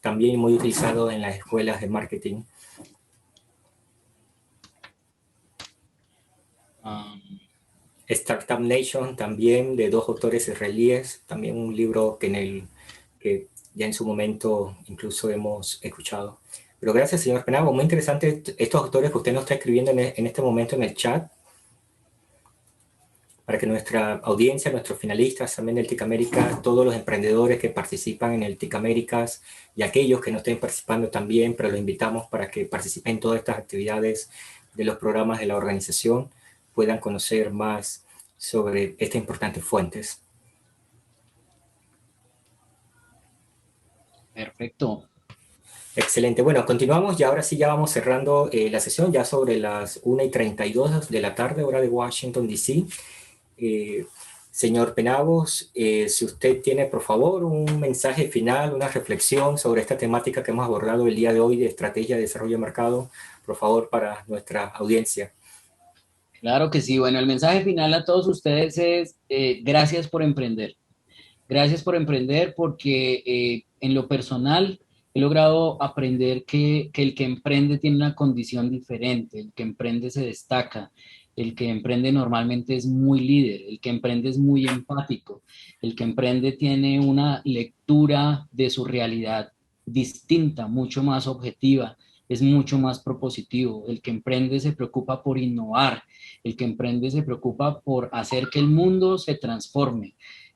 también muy utilizado en las escuelas de marketing. Startup Nation, también de dos autores israelíes, también un libro que ya en su momento incluso hemos escuchado. Pero gracias, señor Penago, muy interesante estos autores que usted nos está escribiendo en este momento en el chat, para que nuestra audiencia, nuestros finalistas también del TIC Américas, todos los emprendedores que participan en el TIC Américas y aquellos que no estén participando también, pero los invitamos para que participen en todas estas actividades de los programas de la organización, puedan conocer más sobre estas importantes fuentes. Perfecto. Excelente. Bueno, continuamos y ahora sí ya vamos cerrando la sesión, ya sobre las 1:32 de la tarde, hora de Washington, D.C. Señor Penagos, si usted tiene, por favor, un mensaje final, una reflexión sobre esta temática que hemos abordado el día de hoy de estrategia de desarrollo de mercado, por favor, para nuestra audiencia. Claro que sí. Bueno, el mensaje final a todos ustedes es gracias por emprender. Gracias por emprender porque en lo personal he logrado aprender que el que emprende tiene una condición diferente, el que emprende se destaca, el que emprende normalmente es muy líder, el que emprende es muy empático, el que emprende tiene una lectura de su realidad distinta, mucho más objetiva, es mucho más propositivo, el que emprende se preocupa por innovar, el que emprende se preocupa por hacer que el mundo se transforme.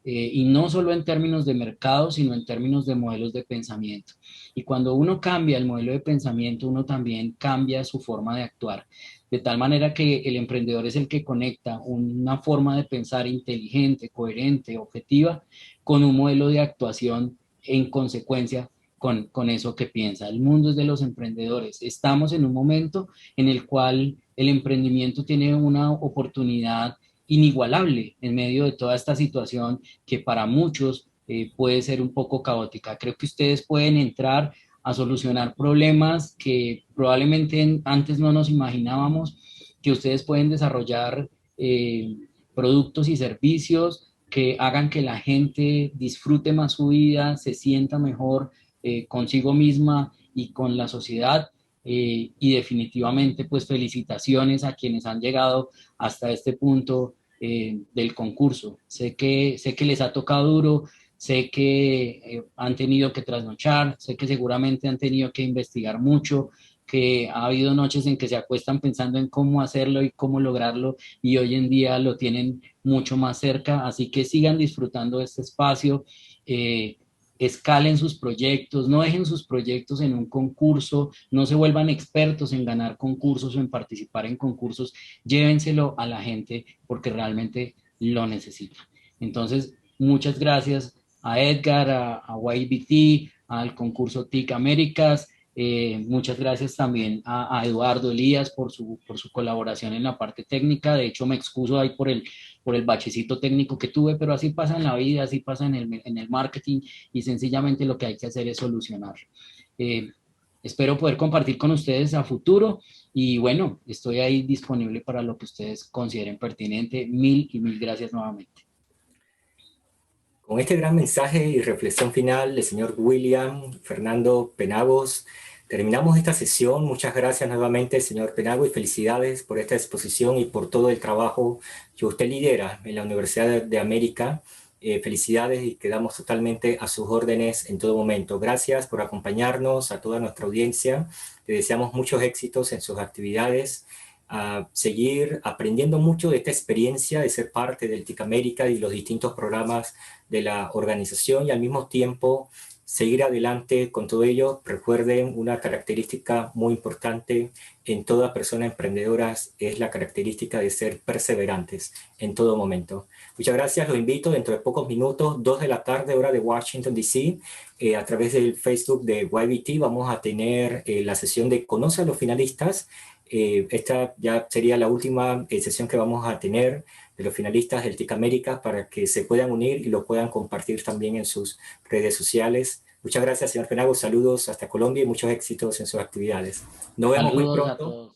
Y no solo en términos de mercado, sino en términos de modelos de pensamiento. Y cuando uno cambia el modelo de pensamiento, uno también cambia su forma de actuar. De tal manera que el emprendedor es el que conecta una forma de pensar inteligente, coherente, objetiva, con un modelo de actuación en consecuencia con eso que piensa. El mundo es de los emprendedores. Estamos en un momento en el cual el emprendimiento tiene una oportunidad inigualable en medio de toda esta situación que para muchos puede ser un poco caótica. Creo que ustedes pueden entrar a solucionar problemas que probablemente antes no nos imaginábamos, que ustedes pueden desarrollar productos y servicios que hagan que la gente disfrute más su vida, se sienta mejor consigo misma y con la sociedad. Y definitivamente, pues felicitaciones a quienes han llegado hasta este punto del concurso. Sé que les ha tocado duro, sé que han tenido que trasnochar, sé que seguramente han tenido que investigar mucho, que ha habido noches en que se acuestan pensando en cómo hacerlo y cómo lograrlo y hoy en día lo tienen mucho más cerca, así que sigan disfrutando de este espacio. Escalen sus proyectos, no dejen sus proyectos en un concurso, no se vuelvan expertos en ganar concursos o en participar en concursos, llévenselo a la gente porque realmente lo necesita. Entonces, muchas gracias a Edgar, a YBT, al concurso TIC Américas, muchas gracias también a Eduardo Elías por su colaboración en la parte técnica. De hecho, me excuso ahí por el bachecito técnico que tuve, pero así pasa en la vida, así pasa en el marketing y sencillamente lo que hay que hacer es solucionar. Espero poder compartir con ustedes a futuro y bueno, estoy ahí disponible para lo que ustedes consideren pertinente. Mil y mil gracias nuevamente. Con este gran mensaje y reflexión final del señor William Fernando Penagos, terminamos esta sesión. Muchas gracias nuevamente, señor Penagos, y felicidades por esta exposición y por todo el trabajo que usted lidera en la Universidad de América. Felicidades y quedamos totalmente a sus órdenes en todo momento. Gracias por acompañarnos, a toda nuestra audiencia. Le deseamos muchos éxitos en sus actividades, a seguir aprendiendo mucho de esta experiencia de ser parte del TIC América y los distintos programas de la organización, y al mismo tiempo seguir adelante con todo ello. Recuerden, una característica muy importante en toda persona emprendedora es la característica de ser perseverantes en todo momento. Muchas gracias, los invito dentro de pocos minutos, 2 de la tarde, hora de Washington, D.C., a través del Facebook de YBT vamos a tener la sesión de Conoce a los finalistas. Esta ya sería la última sesión que vamos a tener de los finalistas del TIC América, para que se puedan unir y lo puedan compartir también en sus redes sociales. Muchas gracias, señor Penagos. Saludos hasta Colombia y muchos éxitos en sus actividades. Nos vemos muy Saludos a pronto. todos.